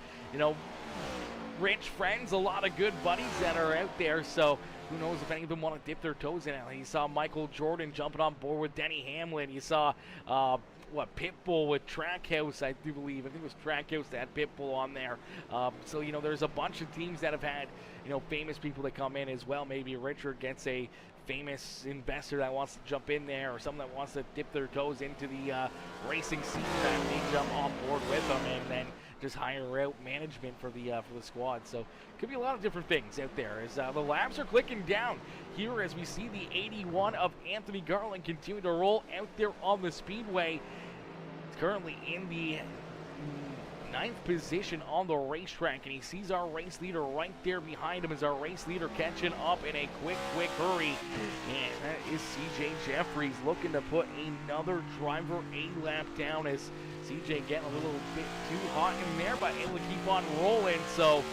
rich friends, a lot of good buddies that are out there. So who knows if any of them want to dip their toes in it. You saw Michael Jordan jumping on board with Denny Hamlin. You saw Pitbull with Trackhouse, I do believe. I think it was Trackhouse that had Pitbull on there. So there's a bunch of teams that have had famous people that come in as well. Maybe Richard gets a famous investor that wants to jump in there, or someone that wants to dip their toes into the racing scene, that they jump on board with them, and then just hire out management for the squad. So could be a lot of different things out there. As the laps are clicking down here, as we see the 81 of Anthony Garland continue to roll out there on the speedway. It's currently in the 9th position on the racetrack, and he sees our race leader right there behind him, as our race leader catching up in a quick hurry. And that is CJ Jeffries looking to put another driver a lap down, as CJ getting a little bit too hot in there, but able to keep on rolling. So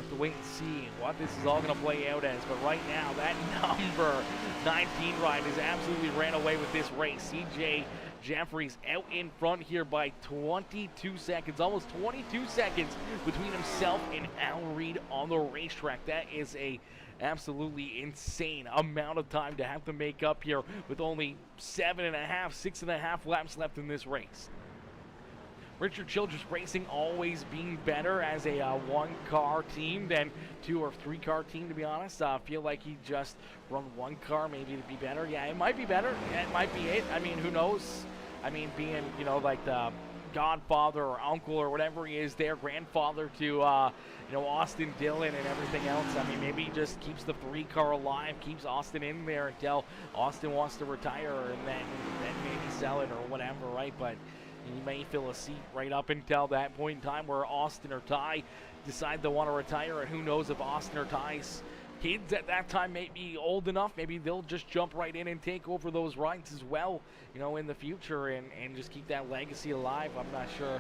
have to wait and see what this is all going to play out as. But right now, that number 19 ride has absolutely ran away with this race. CJ Jeffries out in front here by 22 seconds, almost 22 seconds between himself and Al Reed on the racetrack. That is a absolutely insane amount of time to have to make up here with only 6.5 laps left in this race. Richard Childress Racing always being better as a one-car team than 2 or 3-car team, to be honest. I feel like he just run one car maybe to be better. Yeah, it might be better. It might be it. I mean, who knows? I mean, being, you know, like the godfather or uncle or whatever he is there, grandfather to, you know, Austin Dillon and everything else. I mean, maybe he just keeps the 3-car alive, keeps Austin in there until Austin wants to retire and then maybe sell it or whatever, right? But he may fill a seat right up until that point in time where Austin or Ty decide they want to retire, and who knows if Austin or Ty's kids at that time may be old enough. Maybe they'll just jump right in and take over those rides as well, you know, in the future and just keep that legacy alive. I'm not sure,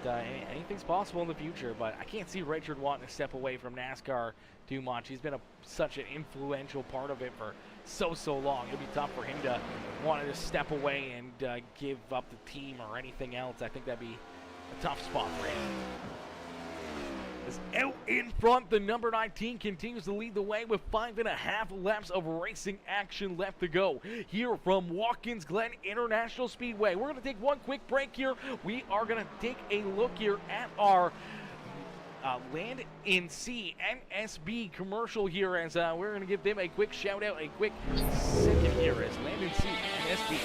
but anything's possible in the future. But I can't see Richard wanting to step away from NASCAR too much. He's been such an influential part of it for so long. It'll be tough for him to want to just step away and give up the team or anything else. I think that'd be a tough spot for him. As out in front, the number 19 continues to lead the way with 5.5 laps of racing action left to go here from Watkins Glen International Speedway. We're going to take one quick break here. We are going to take a look here at our Land in Sea NSB commercial here as we're going to give them a quick shout out, a quick second here as Land in Sea NSB.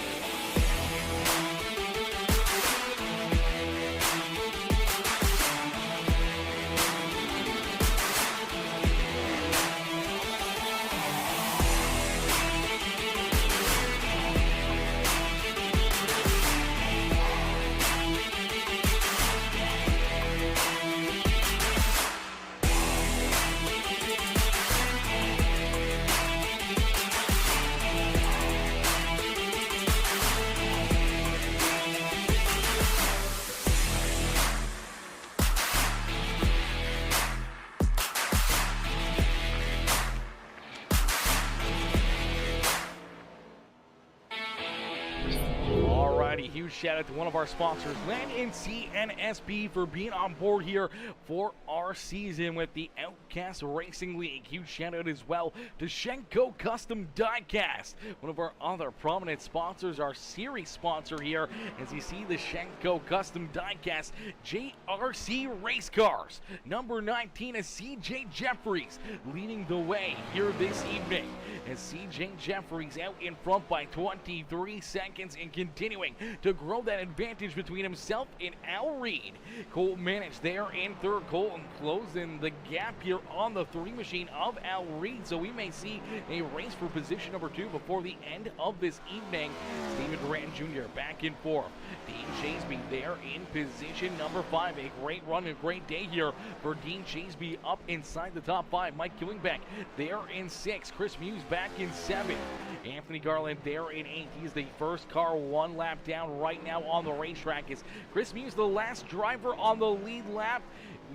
Huge shout out to one of our sponsors, Land in Sea NSB, for being on board here for our season with the Outcast Racing League. Huge shout out as well to Shenko Custom Diecast, one of our other prominent sponsors, our series sponsor here. As you see, the Shenko Custom Diecast JRC race cars. Number 19 is CJ Jeffries leading the way here this evening. As CJ Jeffries out in front by 23 seconds and continuing to grow that advantage between himself and Al Reed. Colton managed there in third. Colton closing the gap here on the 3 machine of Al Reed, so we may see a race for position number 2 before the end of this evening. Steven Durant Jr. back and forth. Dean Chaseby there in position number 5. A great run, a great day here for Dean Chaseby up inside the top 5. Mike Killingbeck there in 6. Chris Muse back in 7. Anthony Garland there in 8. He's the first car 1 lap down right now on the racetrack. Is Chris Muse the last driver on the lead lap?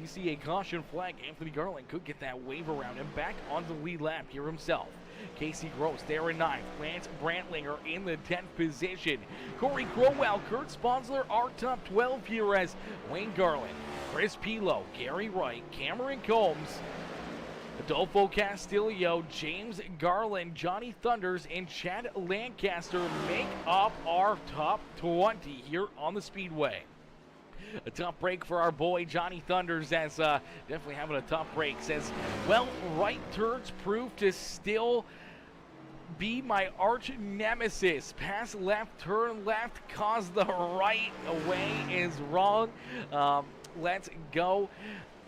We see a caution flag. Anthony Garland could get that wave around and back on the lead lap here himself. Casey Gross there in 9th. Lance Brantlinger in the 10th position. Corey Crowell, Kurt Sponsler are top 12 here as Wayne Garland, Chris Pilo, Gary Wright, Cameron Combs, Adolfo Castillo, James Garland, Johnny Thunders, and Chad Lancaster make up our top 20 here on the Speedway. A tough break for our boy Johnny Thunders, as definitely having a tough break. Says, well, right turns prove to still be my arch nemesis. Pass left, turn left, cause the right way is wrong. Let's go.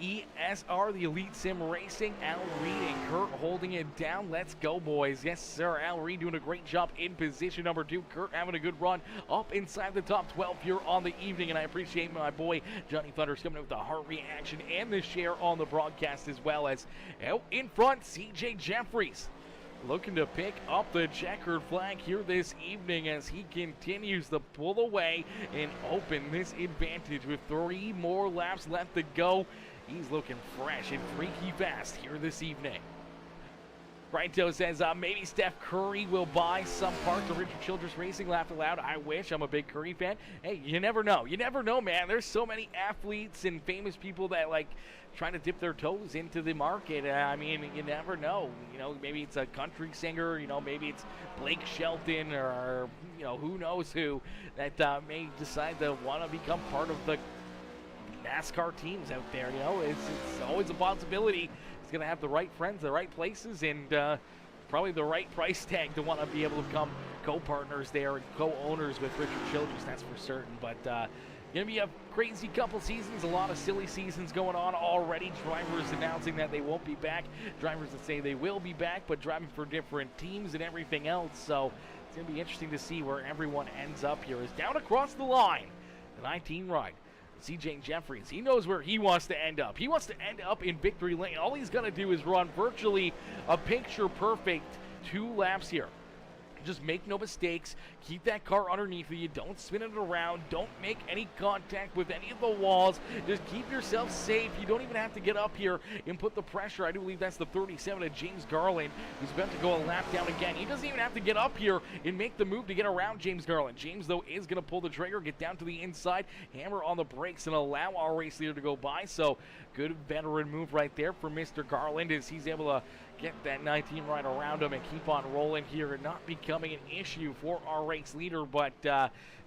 ESR, the Elite Sim Racing, Al Reed and Kurt holding it down. Let's go, boys. Yes, sir. Al Reed doing a great job in position number 2. Kurt having a good run up inside the top 12 here on the evening, and I appreciate my boy Johnny Thunders coming up with the heart reaction and the share on the broadcast, as well as out in front, CJ Jeffries. looking to pick up the checkered flag here this evening as he continues to pull away and open this advantage with 3 more laps left to go. He's looking fresh and freaky fast here this evening. Brighto says maybe Steph Curry will buy some parts of Richard Childress Racing. Laughed aloud. I wish. I'm a big Curry fan. Hey, you never know. You never know, man. There's so many athletes and famous people that like trying to dip their toes into the market. I mean, you never know. You know, maybe it's a country singer. You know, maybe it's Blake Shelton or you know who knows who that may decide to want to become part of the NASCAR teams out there. You know, it's always a possibility. He's going to have the right friends, the right places, and probably the right price tag to want to be able to become co-partners there and co-owners with Richard Childress, that's for certain. But going to be a crazy couple seasons, a lot of silly seasons going on already. Drivers announcing that they won't be back, drivers that say they will be back, but driving for different teams and everything else. So it's going to be interesting to see where everyone ends up here. Is down across the line, the 19 ride. CJ Jeffries, he knows where he wants to end up. He wants to end up in victory lane. All he's going to do is run virtually a picture-perfect 2 laps here. Just make no mistakes. Keep that car underneath you. Don't spin it around. Don't make any contact with any of the walls. Just keep yourself safe. You don't even have to get up here and put the pressure. I do believe that's the 37 of James Garland, who's about to go a lap down again. He doesn't even have to get up here and make the move to get around James Garland. James, though, is going to pull the trigger, get down to the inside, hammer on the brakes, and allow our race leader to go by. So good veteran move right there for Mr. Garland as he's able to get that 19 right around him and keep on rolling here and not becoming an issue for our race leader, but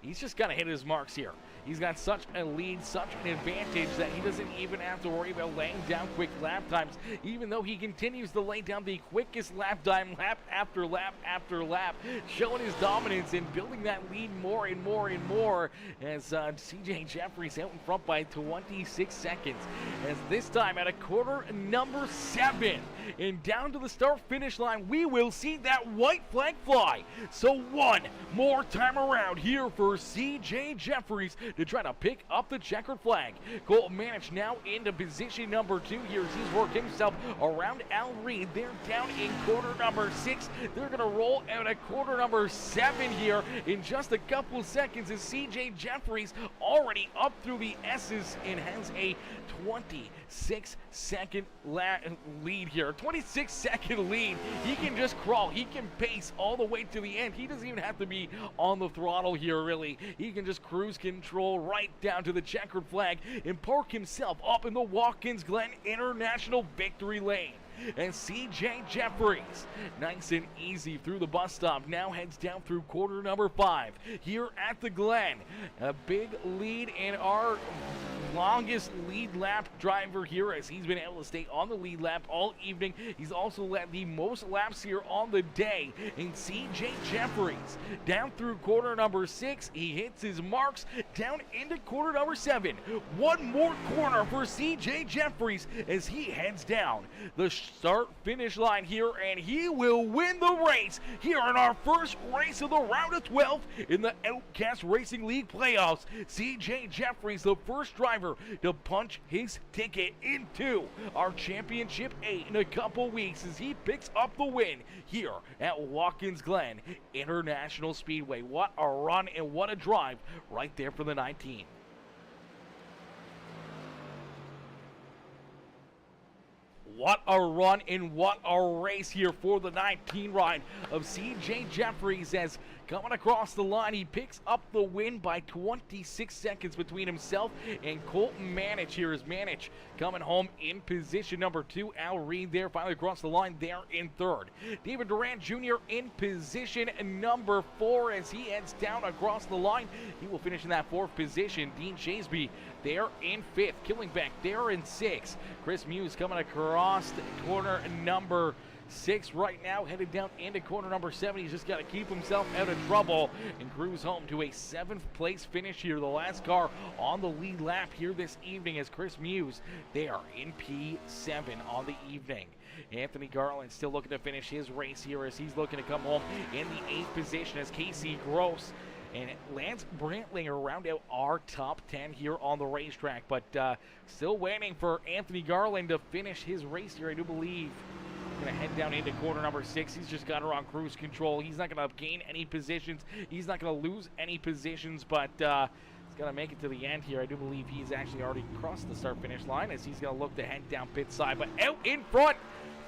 he's just got to hit his marks here. He's got such a lead, such an advantage that he doesn't even have to worry about laying down quick lap times, even though he continues to lay down the quickest lap time lap after lap after lap, showing his dominance and building that lead more and more and more as CJ Jeffries out in front by 26 seconds. As this time at a quarter number 7 and down to the start-finish line, we will see that white flag fly. So one more time around here for CJ Jeffries to try to pick up the checkered flag. Colton Manich now into position number 2 here as he's worked himself around Al Reed. They're down in quarter number 6. They're going to roll out at quarter number 7 here in just a couple seconds as CJ Jeffries already up through the S's and has a 26-second lead here. 26-second lead. He can just crawl. He can pace all the way to the end. He doesn't even have to be on the throttle here, really. He can just cruise control right down to the checkered flag and park himself up in the Watkins Glen International victory lane. And CJ Jeffries, nice and easy through the bus stop, now heads down through quarter number 5 here at the Glen. A big lead in our longest lead lap driver here as he's been able to stay on the lead lap all evening. He's also led the most laps here on the day. And CJ Jeffries down through quarter number 6. He hits his marks down into quarter number 7. One more corner for CJ Jeffries as he heads down the start-finish line here, and he will win the race here in our first race of the round of 12 in the Outcast Racing League playoffs. CJ Jeffries, the first driver to punch his ticket into our Championship 8 in a couple weeks as he picks up the win here at Watkins Glen International Speedway. What a run and what a drive right there for the 19. What a run and what a race here for the 19 ride of CJ Jeffries as coming across the line, he picks up the win by 26 seconds between himself and Colton Manich here as Manich coming home in position number 2. Al Reed there finally across the line there in 3rd. David Durant Jr. in position number 4 as he heads down across the line. He will finish in that 4th position. Dean Chaseby there in 5th. Killingbeck there in 6th. Chris Muse coming across corner number 6 right now, headed down into corner number 7. He's just got to keep himself out of trouble and cruise home to a 7th place finish here. The last car on the lead lap here this evening is Chris Muse there in P7 on the evening. Anthony Garland still looking to finish his race here as he's looking to come home in the 8th position as Casey Gross and Lance Brantlinger round out our top 10 here on the racetrack. But still waiting for Anthony Garland to finish his race here, I do believe. going to head down into corner number 6. He's just got her on cruise control. He's not going to gain any positions. He's not going to lose any positions, but he's going to make it to the end here. I do believe he's actually already crossed the start-finish line as he's going to look to head down pit side. But out in front,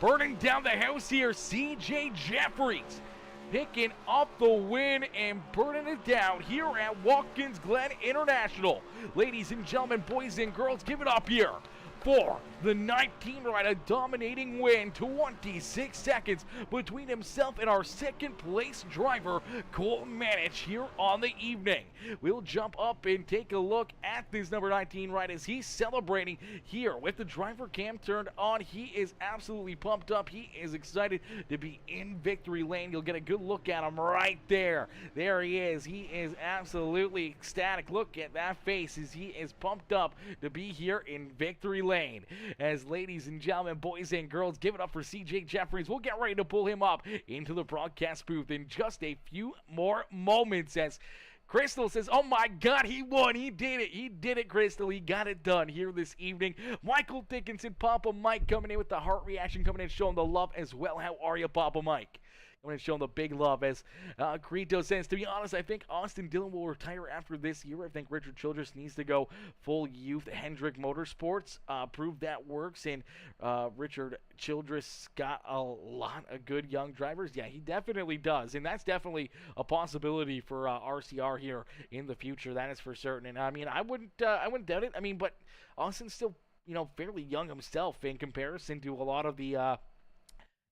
burning down the house here, CJ Jeffries picking up the win and burning it down here at Watkins Glen International. Ladies and gentlemen, boys and girls, give it up here for the 19 ride, a dominating win, 26 seconds between himself and our second place driver, Colton Manich, here on the evening. We'll jump up and take a look at this number 19 ride as he's celebrating here with the driver cam turned on. He is absolutely pumped up. He is excited to be in victory lane. You'll get a good look at him right there. There he is. He is absolutely ecstatic. Look at that face as he is pumped up to be here in victory lane. As ladies and gentlemen, boys and girls, give it up for CJ Jeffries. We'll get ready to pull him up into the broadcast booth in just a few more moments as Crystal says, oh my God, he won. He did it. He did it, Crystal. He got it done here this evening. Michael Dickinson, Papa Mike coming in with the heart reaction, coming in showing the love as well. How are you, Papa Mike? I'm going to show him the big love as Crito says, to be honest, I think Austin Dillon will retire after this year. I think Richard Childress needs to go full youth Hendrick Motorsports. Prove that works. And Richard Childress got a lot of good young drivers. Yeah, he definitely does. And that's definitely a possibility for RCR here in the future. That is for certain. And I mean, I wouldn't doubt it. I mean, but Austin's still, fairly young himself in comparison to a lot of the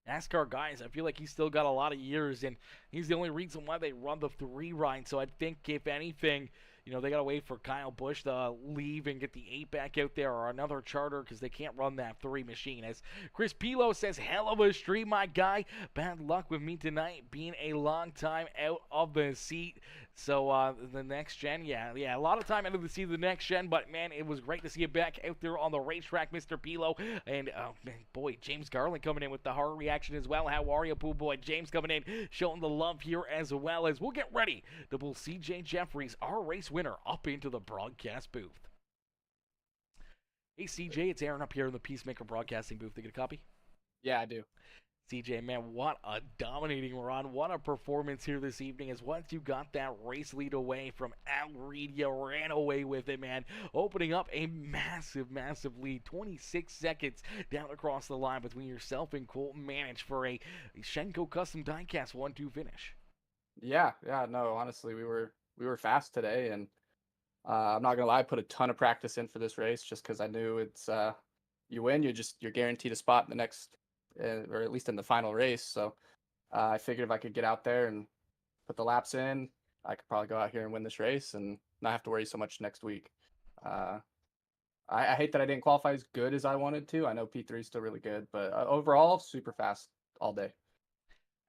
NASCAR guys. I feel like he's still got a lot of years, and he's the only reason why they run the 3 ride. So I think, if anything, they got to wait for Kyle Busch to leave and get the 8 back out there, or another charter, because they can't run that 3 machine. As Chris Pilo says, hell of a stream, my guy. Bad luck with me tonight, being a long time out of the seat. So the next gen, yeah, a lot of time out of the seat of the next gen, but man, it was great to see you back out there on the racetrack, Mr. Pilo. And man, boy, James Garland coming in with the heart reaction as well. How are you, Pooh Boy? James coming in, showing the love here as well, as we'll get ready to pull CJ Jeffries, our race winner, up into the broadcast booth. Hey CJ, it's Aaron up here in the Peacemaker Broadcasting booth. You get a copy? Yeah, I do. CJ, man, what a dominating run. What a performance here this evening. As once you got that race lead away from Al Reed, you ran away with it, man. Opening up a massive, massive lead. 26 seconds down across the line between yourself and Colton Manich for a Shenko Custom Diecast 1-2 finish. Yeah, no, honestly, we were fast today, and I'm not gonna lie, I put a ton of practice in for this race just because I knew it's you win, you're guaranteed a spot in the next, or at least in the final race. So I figured if I could get out there and put the laps in, I could probably go out here and win this race and not have to worry so much next week. I hate that I didn't qualify as good as I wanted to. I know P3 is still really good, but overall, super fast all day.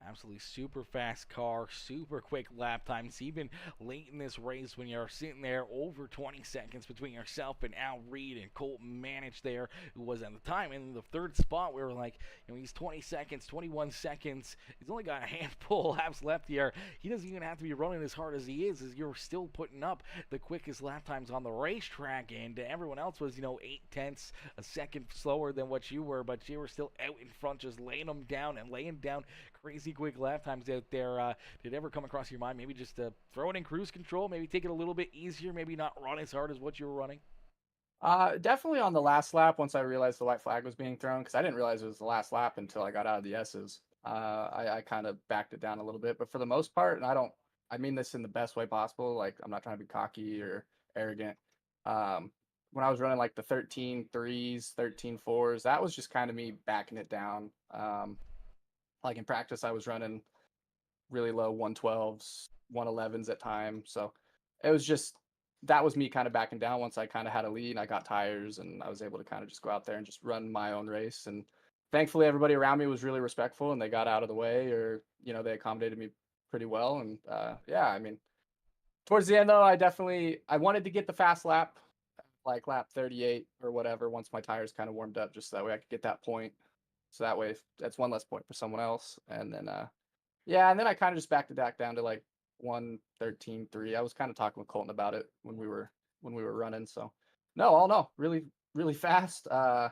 Absolutely super fast car, super quick lap times, even late in this race when you're sitting there over 20 seconds between yourself and Al Reed and Colton Manich there, who was at the time in the 3rd spot. We were like, he's 20 seconds, 21 seconds. He's only got a handful of laps left here. He doesn't even have to be running as hard as he is, as you're still putting up the quickest lap times on the racetrack, and everyone else was, 8/10 a second slower than what you were, but you were still out in front, just laying them down and laying down crazy quick lap times out there. Did it ever come across your mind maybe just to throw it in cruise control, maybe take it a little bit easier, maybe not run as hard as what you were running? Definitely on the last lap, once I realized the white flag was being thrown, because I didn't realize it was the last lap until I got out of the S's. I kind of backed it down a little bit, but for the most part, and I mean this in the best way possible, like I'm not trying to be cocky or arrogant. When I was running like the 13.3s, 13.4s, that was just kind of me backing it down. Like in practice, I was running really low 112s, 111s at times. So it was just, that was me kind of backing down once I kind of had a lead. I got tires and I was able to kind of just go out there and just run my own race. And thankfully, everybody around me was really respectful and they got out of the way, or, they accommodated me pretty well. And yeah, I mean, towards the end though, I wanted to get the fast lap, like lap 38 or whatever, once my tires kind of warmed up, just so that way I could get that point. So that way, that's one less point for someone else. And then, yeah, and then I kind of just backed it back down to like 1:13.3. I was kind of talking with Colton about it when we were running. So, no, really, really fast. I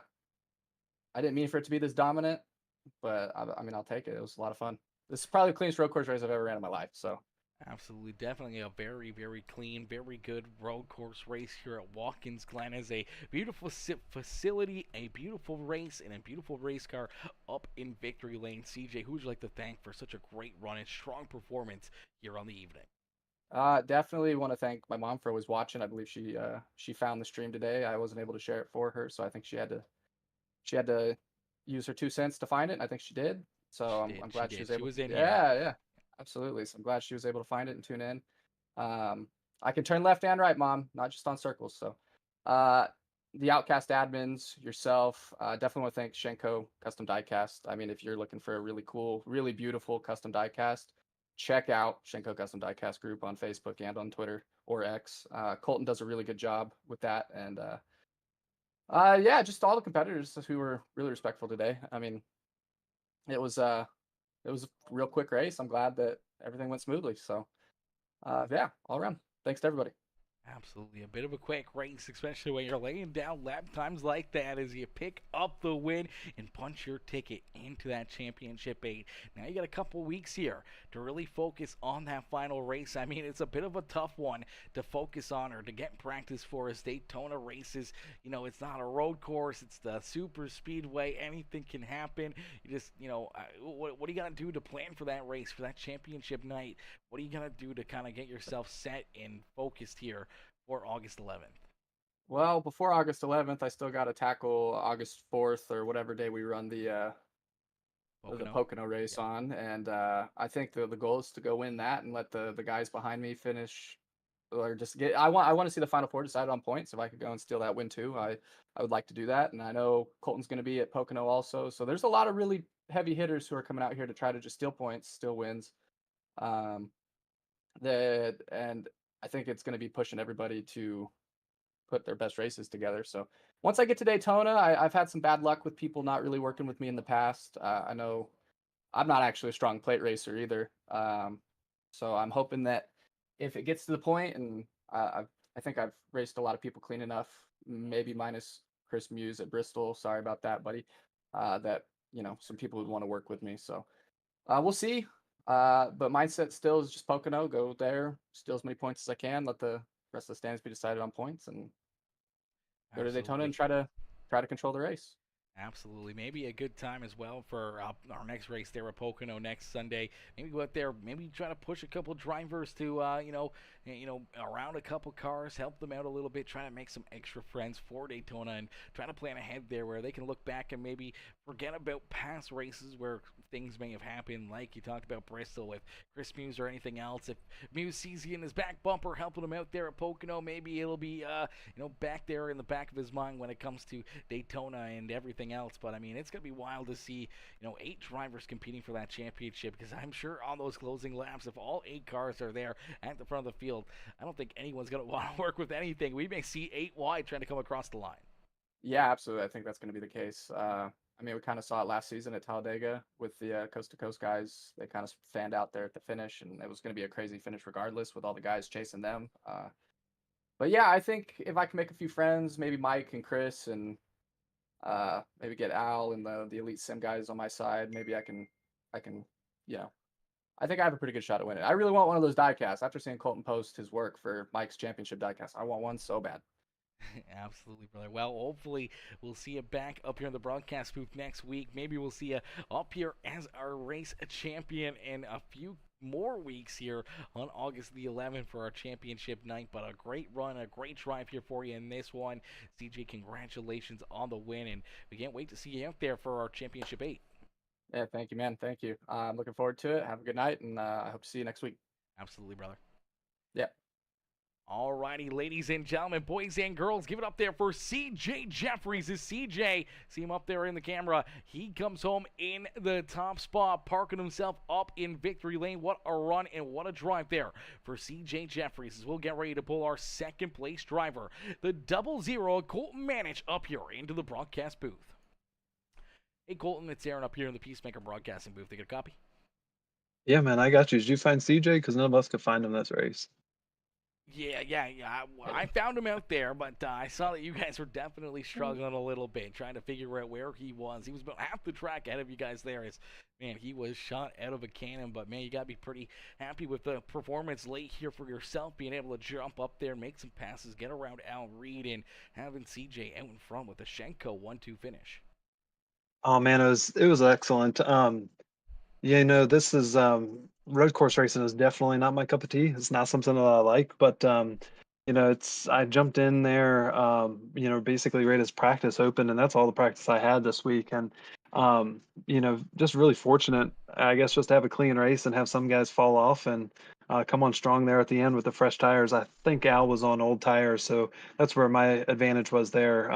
didn't mean for it to be this dominant. but I mean, I'll take it. It was a lot of fun. This is probably the cleanest road course race I've ever ran in my life. So Absolutely, definitely a very, very clean, very good road course race here at Watkins Glen. Is a beautiful facility, a beautiful race, and a beautiful race car up in Victory Lane. CJ, who would you like to thank for such a great run and strong performance here on the evening? definitely want to thank my mom for always watching. I believe she found the stream today. I wasn't able to share it for her, so I think she had to use her 2 cents to find it. And I think she did. So She I'm did, she glad she did. was She able. was in here. Yeah, yeah, absolutely. So I'm glad she was able to find it and tune in. Um, I can turn left and right, mom, not just on circles. So, uh, the Outcast admins, yourself, definitely want to thank Shenko Custom Diecast. I mean, if you're looking for a really cool, really beautiful custom diecast, check out Shenko Custom Diecast group on Facebook and on Twitter or X. Colton does a really good job with that, and yeah, just all the competitors who were really respectful today. I mean, it was uh, it was a real quick race. I'm glad that everything went smoothly. So, yeah, all around. Thanks to everybody. Absolutely. A bit of a quick race, especially when you're laying down lap times like that as you pick up the win and punch your ticket into that championship 8. Now you got a couple weeks here to really focus on that final race. I mean, it's a bit of a tough one to focus on or to get practice for as Daytona races. You know, it's not a road course, it's the super speedway. Anything can happen. You just, what do you got to do to plan for that race, for that championship night? What are you going to do to kind of get yourself set and focused here for August 11th? Well, before August 11th, I still got to tackle August 4th or whatever day we run the Pocono? Pocono race Yep. on, and I think the goal is to go win that and let the guys behind me finish, or just get. I want to see the final four decided on points. If I could go and steal that win too, I would like to do that. And I know Colton's going to be at Pocono also, so there's a lot of really heavy hitters who are coming out here to try to just steal points, steal wins. Um, and I think it's going to be pushing everybody to put their best races together. So once I get to Daytona, I've had some bad luck with people not really working with me in the past. I know I'm not actually a strong plate racer either. So I'm hoping that if it gets to the point, and I think I've raced a lot of people clean enough, maybe minus Chris Muse at Bristol. Sorry about that, buddy. That some people would want to work with me. So we'll see. But mindset still is just Pocono. Go there, steal as many points as I can. Let the rest of the standings be decided on points, and go to Daytona and Absolutely. try to control the race. Absolutely. Maybe a good time as well for our next race there at Pocono next Sunday. Maybe go out there, maybe try to push a couple drivers to, around a couple cars, help them out a little bit, try to make some extra friends for Daytona and try to plan ahead there where they can look back and maybe forget about past races where things may have happened, like you talked about Bristol with Chris Muse or anything else. If Muse sees you in his back bumper helping him out there at Pocono, maybe it'll be, back there in the back of his mind when it comes to Daytona and everything else. But I mean, it's gonna be wild to see 8 drivers competing for that championship because I'm sure on those closing laps, if all 8 cars are there at the front of the field, I don't think anyone's gonna want to work with anything. We may see 8 wide trying to come across the line. Yeah, absolutely. I think that's going to be the case. I mean, we kind of saw it last season at Talladega with the coast to coast guys. They kind of fanned out there at the finish, and it was going to be a crazy finish regardless with all the guys chasing them. But yeah, I think if I can make a few friends, maybe Mike and Chris, and maybe get Al and the Elite Sim guys on my side, maybe I can, you know, I think I have a pretty good shot at winning. I really want one of those diecasts. After seeing Colton post his work for Mike's championship diecast, I want one so bad. Absolutely, brother. Well, hopefully we'll see you back up here in the broadcast booth next week. Maybe we'll see you up here as our race champion in a few more weeks here on August the 11th for our championship night. But a great run, a great drive here for you in this one. CJ, congratulations on the win, and we can't wait to see you out there for our championship 8. Yeah, thank you, man. Thank you. I'm looking forward to it. Have a good night, and I hope to see you next week. Absolutely, brother. Yeah. Alrighty, ladies and gentlemen, boys and girls, give it up there for CJ Jeffries. Is CJ, see him up there in the camera. He comes home in the top spot, parking himself up in victory lane. What a run and what a drive there for CJ Jeffries as we'll get ready to pull our second place driver, the 00 Colton Manich, up here into the broadcast booth. Hey, Colton, it's Aaron up here in the Peacemaker broadcasting booth. They get a copy? Yeah, man, I got you. Did you find CJ? Because none of us could find him this race. I found him out there, but I saw that you guys were definitely struggling a little bit, trying to figure out where he was. He was about half the track ahead of you guys there. As man, he was shot out of a cannon. But man, you gotta be pretty happy with the performance late here for yourself, being able to jump up there, make some passes, get around Al Reed, and having CJ out in front with a Shenko 1-2 finish. Oh man, it was excellent. Yeah, this is road course racing is definitely not my cup of tea. It's not something that I like, but it's I jumped in there, basically right as practice opened, and that's all the practice I had this week. And just really fortunate, I guess, just to have a clean race and have some guys fall off and come on strong there at the end with the fresh tires. I think Al was on old tires, so that's where my advantage was there.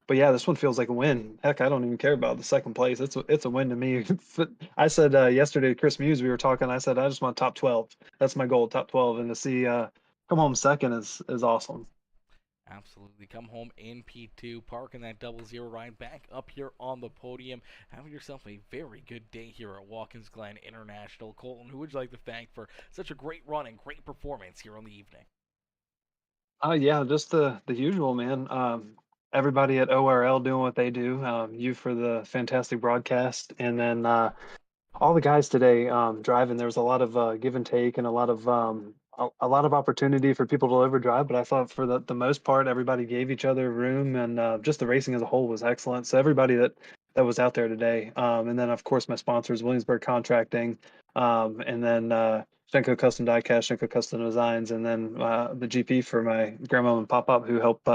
But yeah, this one feels like a win. Heck, I don't even care about the second place. It's a win to me. I said yesterday to Chris Muse, we were talking. I said I just want top 12. That's my goal, top 12, and to see come home second is awesome. Absolutely. Come home in P2, parking that 00 ride back up here on the podium. Having yourself a very good day here at Watkins Glen International. Colton, who would you like to thank for such a great run and great performance here on the evening? Yeah, just the usual, man. Everybody at ORL doing what they do. You for the fantastic broadcast, and then all the guys today driving. There was a lot of give and take and a lot of a lot of opportunity for people to overdrive. But I thought for the most part, everybody gave each other room, and just the racing as a whole was excellent. So everybody that was out there today, and then of course my sponsors, Williamsburg Contracting, and then Shenko Custom Diecast, Shenko Custom Designs, and then the GP for my grandma and pop up who help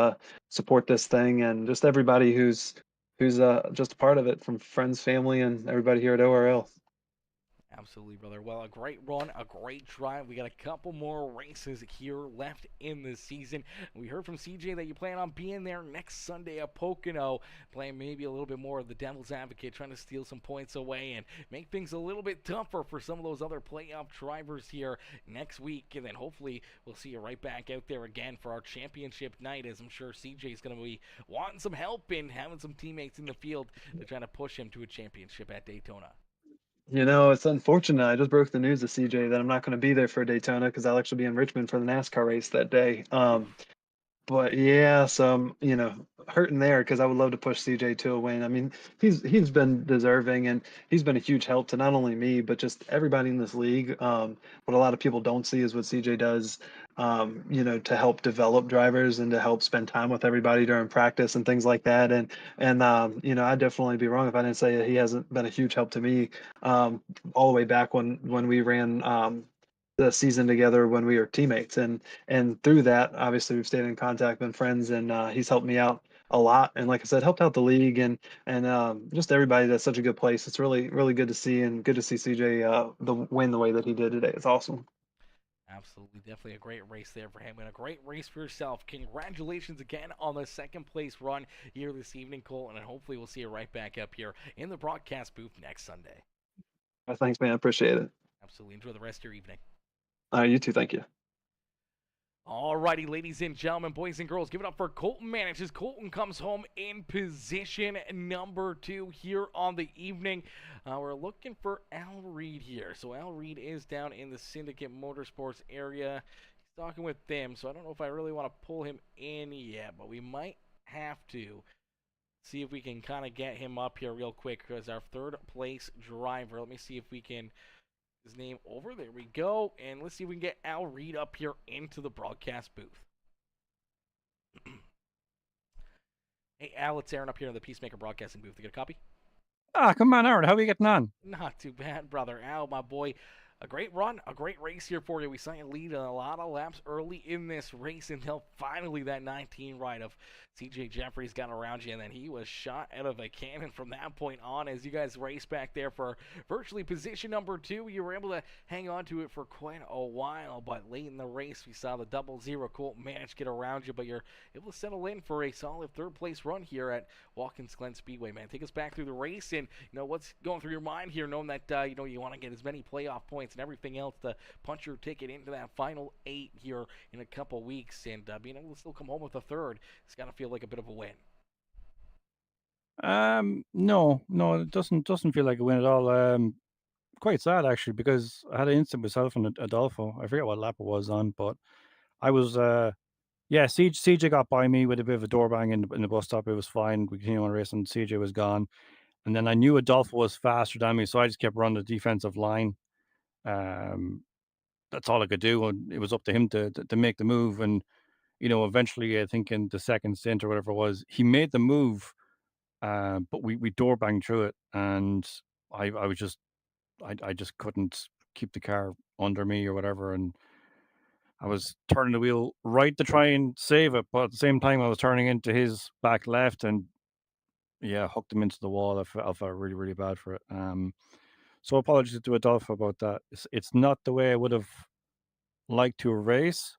support this thing, and just everybody who's just a part of it, from friends, family, and everybody here at ORL. Absolutely, brother. Well, a great run, a great drive. We got a couple more races here left in the season. We heard from CJ that you plan on being there next Sunday at Pocono, playing maybe a little bit more of the devil's advocate, trying to steal some points away and make things a little bit tougher for some of those other playoff drivers here next week. And then hopefully we'll see you right back out there again for our championship night, as I'm sure CJ is going to be wanting some help and having some teammates in the field to try to push him to a championship at Daytona. It's unfortunate. I just broke the news to CJ that I'm not going to be there for Daytona because I'll actually be in Richmond for the NASCAR race that day. But yeah, so I'm, hurting there because I would love to push CJ to a win. I mean, he's been deserving, and he's been a huge help to not only me but just everybody in this league. What a lot of people don't see is what CJ does, to help develop drivers and to help spend time with everybody during practice and things like that. And I'd definitely be wrong if I didn't say that he hasn't been a huge help to me, all the way back when we ran the season together when we were teammates, and through that obviously we've stayed in contact, been friends, and he's helped me out a lot, and like I said, helped out the league, and just everybody. That's such a good place. It's really really good to see, and good to see CJ win the way that he did today. It's awesome. Absolutely, definitely a great race there for him, and a great race for yourself. Congratulations again on the second place run here this evening, Colton, and hopefully we'll see you right back up here in the broadcast booth next Sunday. Thanks, man. I appreciate it. Absolutely, enjoy the rest of your evening. You too. Thank you. Alrighty, ladies and gentlemen, boys and girls, give it up for Colton Manages. Colton comes home in position number 2 here on the evening. We're looking for Al Reed here. So Al Reed is down in the Syndicate Motorsports area. He's talking with them, so I don't know if I really want to pull him in yet, but we might have to see if we can kind of get him up here real quick, because our third place driver, let me see if we can his name over. There we go. And let's see if we can get Al Reed up here into the broadcast booth. Hey, Al, it's Aaron up here in the Peacemaker broadcasting booth. You get a copy? Come on, Aaron. How are you getting on? Not too bad, brother. Al, my boy. A great run, a great race here for you. We saw you lead a lot of laps early in this race until finally that 19 ride of CJ Jeffries got around you, and then he was shot out of a cannon from that point on as you guys raced back there for virtually position number 2. You were able to hang on to it for quite a while, but late in the race we saw the 00 Colt manage to get around you, but you're able to settle in for a solid third place run here at Watkins Glen Speedway, man. Take us back through the race, and what's going through your mind here, knowing that you want to get as many playoff points and everything else to punch your ticket into that final 8 here in a couple weeks, and being able to still come home with a third, it's got to feel like a bit of a win. No, it doesn't feel like a win at all. Quite sad actually, because I had an incident myself in Adolfo. I forget what lap it was on, but I was yeah, CJ got by me with a bit of a door bang in the bus stop. It was fine. We continued on racing. CJ was gone, and then I knew Adolfo was faster than me, so I just kept running the defensive line. Um, that's all I could do, and it was up to him to make the move. And eventually, I think in the second stint or whatever it was, he made the move, but we door banged through it, and I was just I just couldn't keep the car under me or whatever, and I was turning the wheel right to try and save it, but at the same time I was turning into his back left, and yeah, hooked him into the wall. I felt really really bad for it. So apologies to Adolfo about that. It's not the way I would have liked to race,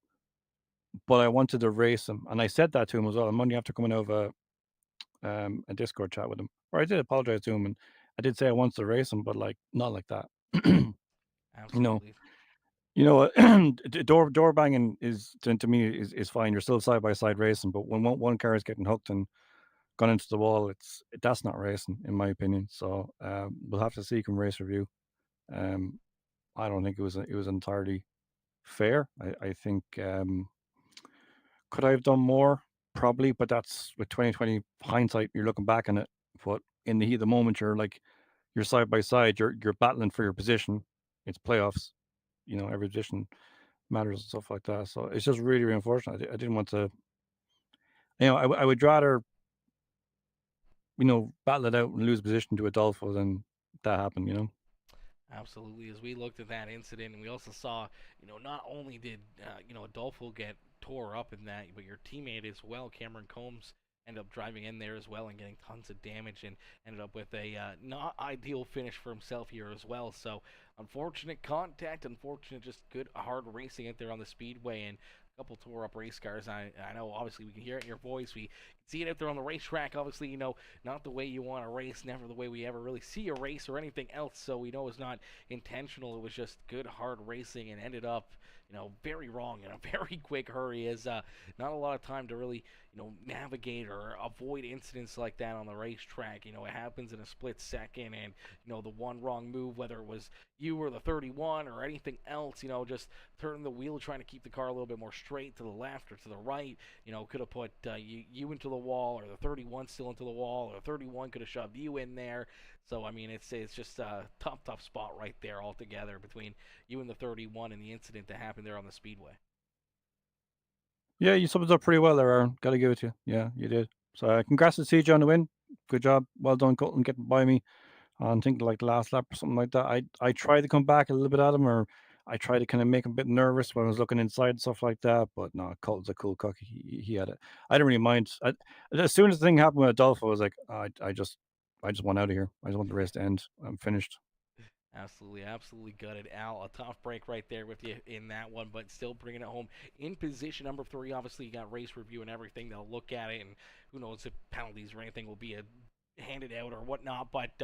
but I wanted to race him, and I said that to him as well. On Monday after coming over a Discord chat with him, or I did apologize to him, and I did say I wanted to race him, but like not like that. you know, Absolutely. door banging is to me is fine. You're still side by side racing, but when one car is getting hooked and gone into the wall, that's not racing in my opinion. So we'll have to see come race review. Um, I don't think it was entirely fair. I think could I have done more? Probably, but that's with 2020 hindsight. You're looking back on it, but in the heat of the moment, you're side by side. You're battling for your position. It's playoffs. Every position matters and stuff like that. So it's just really, really unfortunate. I didn't want to. I would rather battle it out and lose position to Adolfo than that happen. Absolutely. As we looked at that incident, and we also saw, not only did Adolfo get tore up in that, but your teammate as well, Cameron Combs, ended up driving in there as well and getting tons of damage, and ended up with a not ideal finish for himself here as well. So unfortunate contact, unfortunate, just good hard racing out there on the speedway, and a couple tore up race cars. I know obviously we can hear it in your voice. We can see it out there on the racetrack. Obviously, not the way you want to race, never the way we ever really see a race or anything else. So we know it's not intentional. It was just good hard racing, and ended up very wrong in a very quick hurry. Is not a lot of time to really navigate or avoid incidents like that on the racetrack. It happens in a split second, and the one wrong move, whether it was you or the 31 or anything else, just turning the wheel, trying to keep the car a little bit more straight to the left or to the right, could have put you into the wall, or the 31 still into the wall, or the 31 could have shoved you in there. So I mean, it's just a tough spot right there altogether between you and the 31 and the incident that happened there on the speedway. Yeah, you summed it up pretty well there, Aaron. Got to give it to you. Yeah, you did. So congrats to CJ on the win. Good job. Well done, Colton, getting by me on, I think, like the last lap or something like that. I tried to come back a little bit at him, or I tried to kind of make him a bit nervous when I was looking inside and stuff like that. But no, Colton's a cool cook. He had it. I didn't really mind. As soon as the thing happened with Adolfo, I was like, I just want out of here. I just want the race to end. I'm finished. Absolutely gutted. Al, a tough break right there with you in that one, but still bringing it home in position number 3. Obviously, you got race review and everything. They'll look at it, and who knows if penalties or anything will be handed out or whatnot. But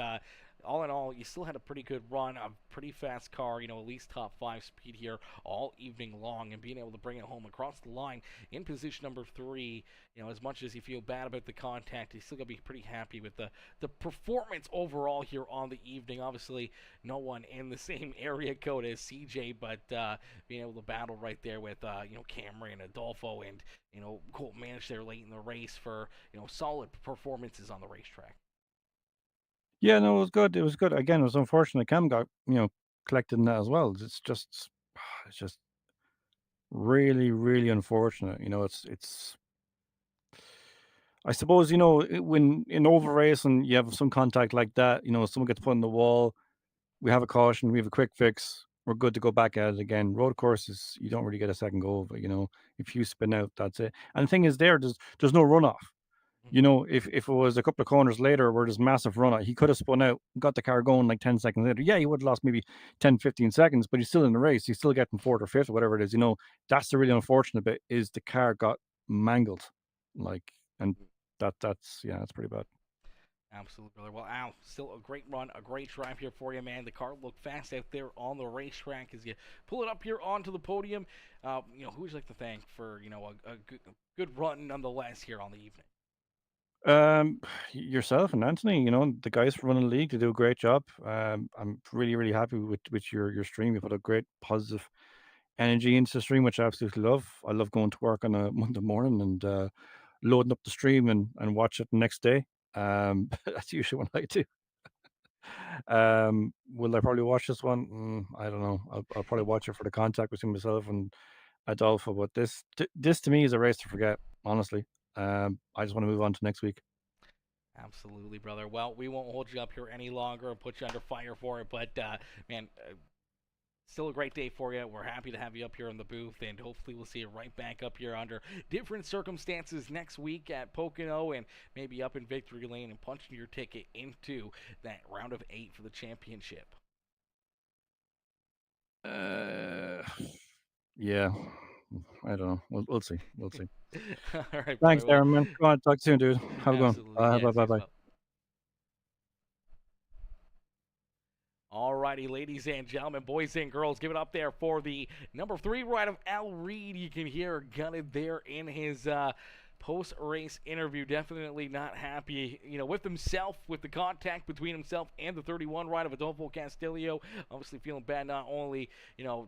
all in all, you still had a pretty good run, a pretty fast car, at least top 5 speed here all evening long, and being able to bring it home across the line in position number 3. As much as you feel bad about the contact, you still got to be pretty happy with the performance overall here on the evening. Obviously, no one in the same area code as CJ, but being able to battle right there with Cameron, Adolfo, and Colt managed there late in the race for solid performances on the racetrack. Yeah, no, it was good. It was good. Again, it was unfortunate Cam got collected in that as well. It's just really really unfortunate. It's I suppose when in over racing you have some contact like that. Someone gets put in the wall. We have a caution. We have a quick fix. We're good to go back at it again. Road courses, you don't really get a second go of it. If you spin out, that's it. And the thing is, there's no runoff. If it was a couple of corners later where there's massive runoff, he could have spun out, got the car going like 10 seconds later. Yeah, he would have lost maybe 10, 15 seconds, but he's still in the race. He's still getting 4th or 5th or whatever it is. That's the really unfortunate bit, is the car got mangled. And that's pretty bad. Absolutely, brother. Well, Al, still a great run, a great drive here for you, man. The car looked fast out there on the racetrack as you pull it up here onto the podium. Who would you like to thank for, a good run nonetheless here on the evening? Yourself and Anthony, the guys from running the league, they do a great job. I'm really, really happy with your stream. You put a great positive energy into the stream, which I absolutely love. I love going to work on a Monday morning and loading up the stream and watch it the next day. That's usually what I do. Will I probably watch this one? I don't know. I'll probably watch it for the contact between myself and Adolfo. But this to me is a race to forget. Honestly, I just want to move on to next week. Absolutely, brother. Well, we won't hold you up here any longer and put you under fire for it, but man, still a great day for you. We're happy to have you up here in the booth, and hopefully we'll see you right back up here under different circumstances next week at Pocono, and maybe up in Victory Lane and punching your ticket into that round of 8 for the championship. Yeah, I don't know. We'll see. We'll see. All right, Thanks, brother. Darren, man. Come on, talk soon, dude. Have a good one. Absolutely. Yes, Bye. yes, well. Alrighty, ladies and gentlemen, boys and girls, give it up there for the number 3 ride of Al Reed. You can hear Gunted there in his post-race interview. Definitely not happy, with himself, with the contact between himself and the 31 ride of Adolfo Castillo. Obviously feeling bad not only,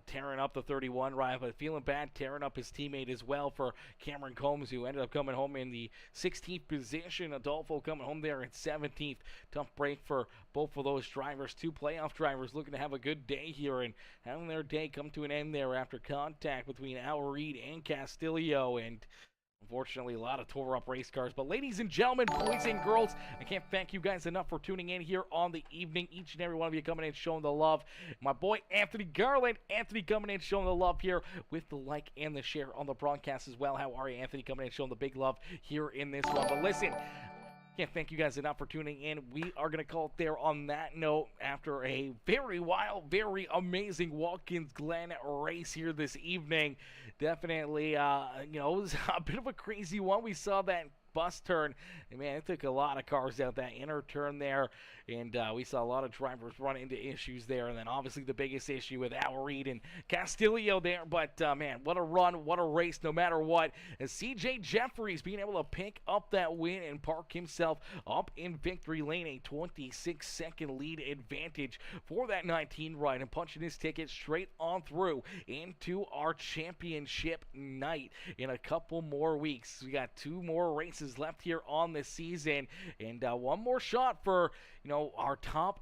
tearing up the 31 ride, but feeling bad tearing up his teammate as well for Cameron Combs, who ended up coming home in the 16th position. Adolfo coming home there in 17th. Tough break for both of those drivers. 2 playoff drivers looking to have a good day here and having their day come to an end there after contact between Al Reed and Castillo. And unfortunately, a lot of tore-up race cars. But ladies and gentlemen, boys and girls, I can't thank you guys enough for tuning in here on the evening. Each and every one of you coming in, showing the love. My boy, Anthony Garland. Anthony coming in, showing the love here with the like and the share on the broadcast as well. How are you, Anthony? Coming in, showing the big love here in this one. But listen, can't thank you guys enough for tuning in. We are going to call it there on that note after a very wild, very amazing Watkins Glen race here this evening. Definitely, it was a bit of a crazy one. We saw that bus turn, and man, it took a lot of cars out that inner turn there, and we saw a lot of drivers run into issues there, and then obviously the biggest issue with Al Reed and Castillo there. But man, what a run, what a race, no matter what, as CJ Jeffries being able to pick up that win and park himself up in victory lane, a 26-second lead advantage for that 19 ride, and punching his ticket straight on through into our championship night in a couple more weeks. We got 2 more races left here on this season, and one more shot for our top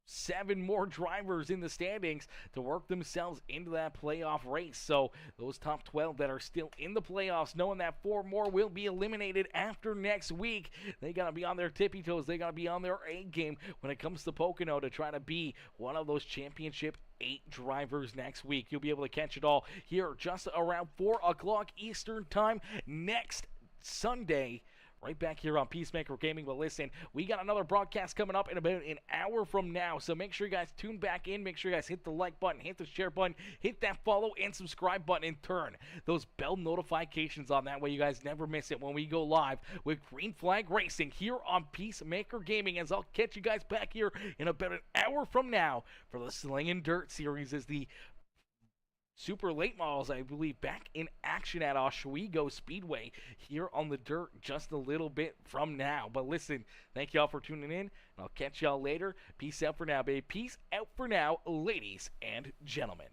7 more drivers in the standings to work themselves into that playoff race. So those top 12 that are still in the playoffs, knowing that 4 more will be eliminated after next week, they got to be on their tippy toes. They got to be on their A game when it comes to Pocono to try to be one of those championship 8 drivers next week. You'll be able to catch it all here just around 4 o'clock Eastern time next Sunday, right back here on Peacemaker Gaming. But listen, we got another broadcast coming up in about an hour from now, so make sure you guys tune back in. Make sure you guys hit the like button, hit the share button, hit that follow and subscribe button, and turn those bell notifications on. That way you guys never miss it when we go live with Green Flag Racing here on Peacemaker Gaming. As I'll catch you guys back here in about an hour from now for the Slingin' Dirt series, as the super late models, I believe, back in action at Oswego Speedway here on the dirt just a little bit from now. But listen, thank y'all for tuning in, and I'll catch y'all later. Peace out for now, babe. Peace out for now, ladies and gentlemen.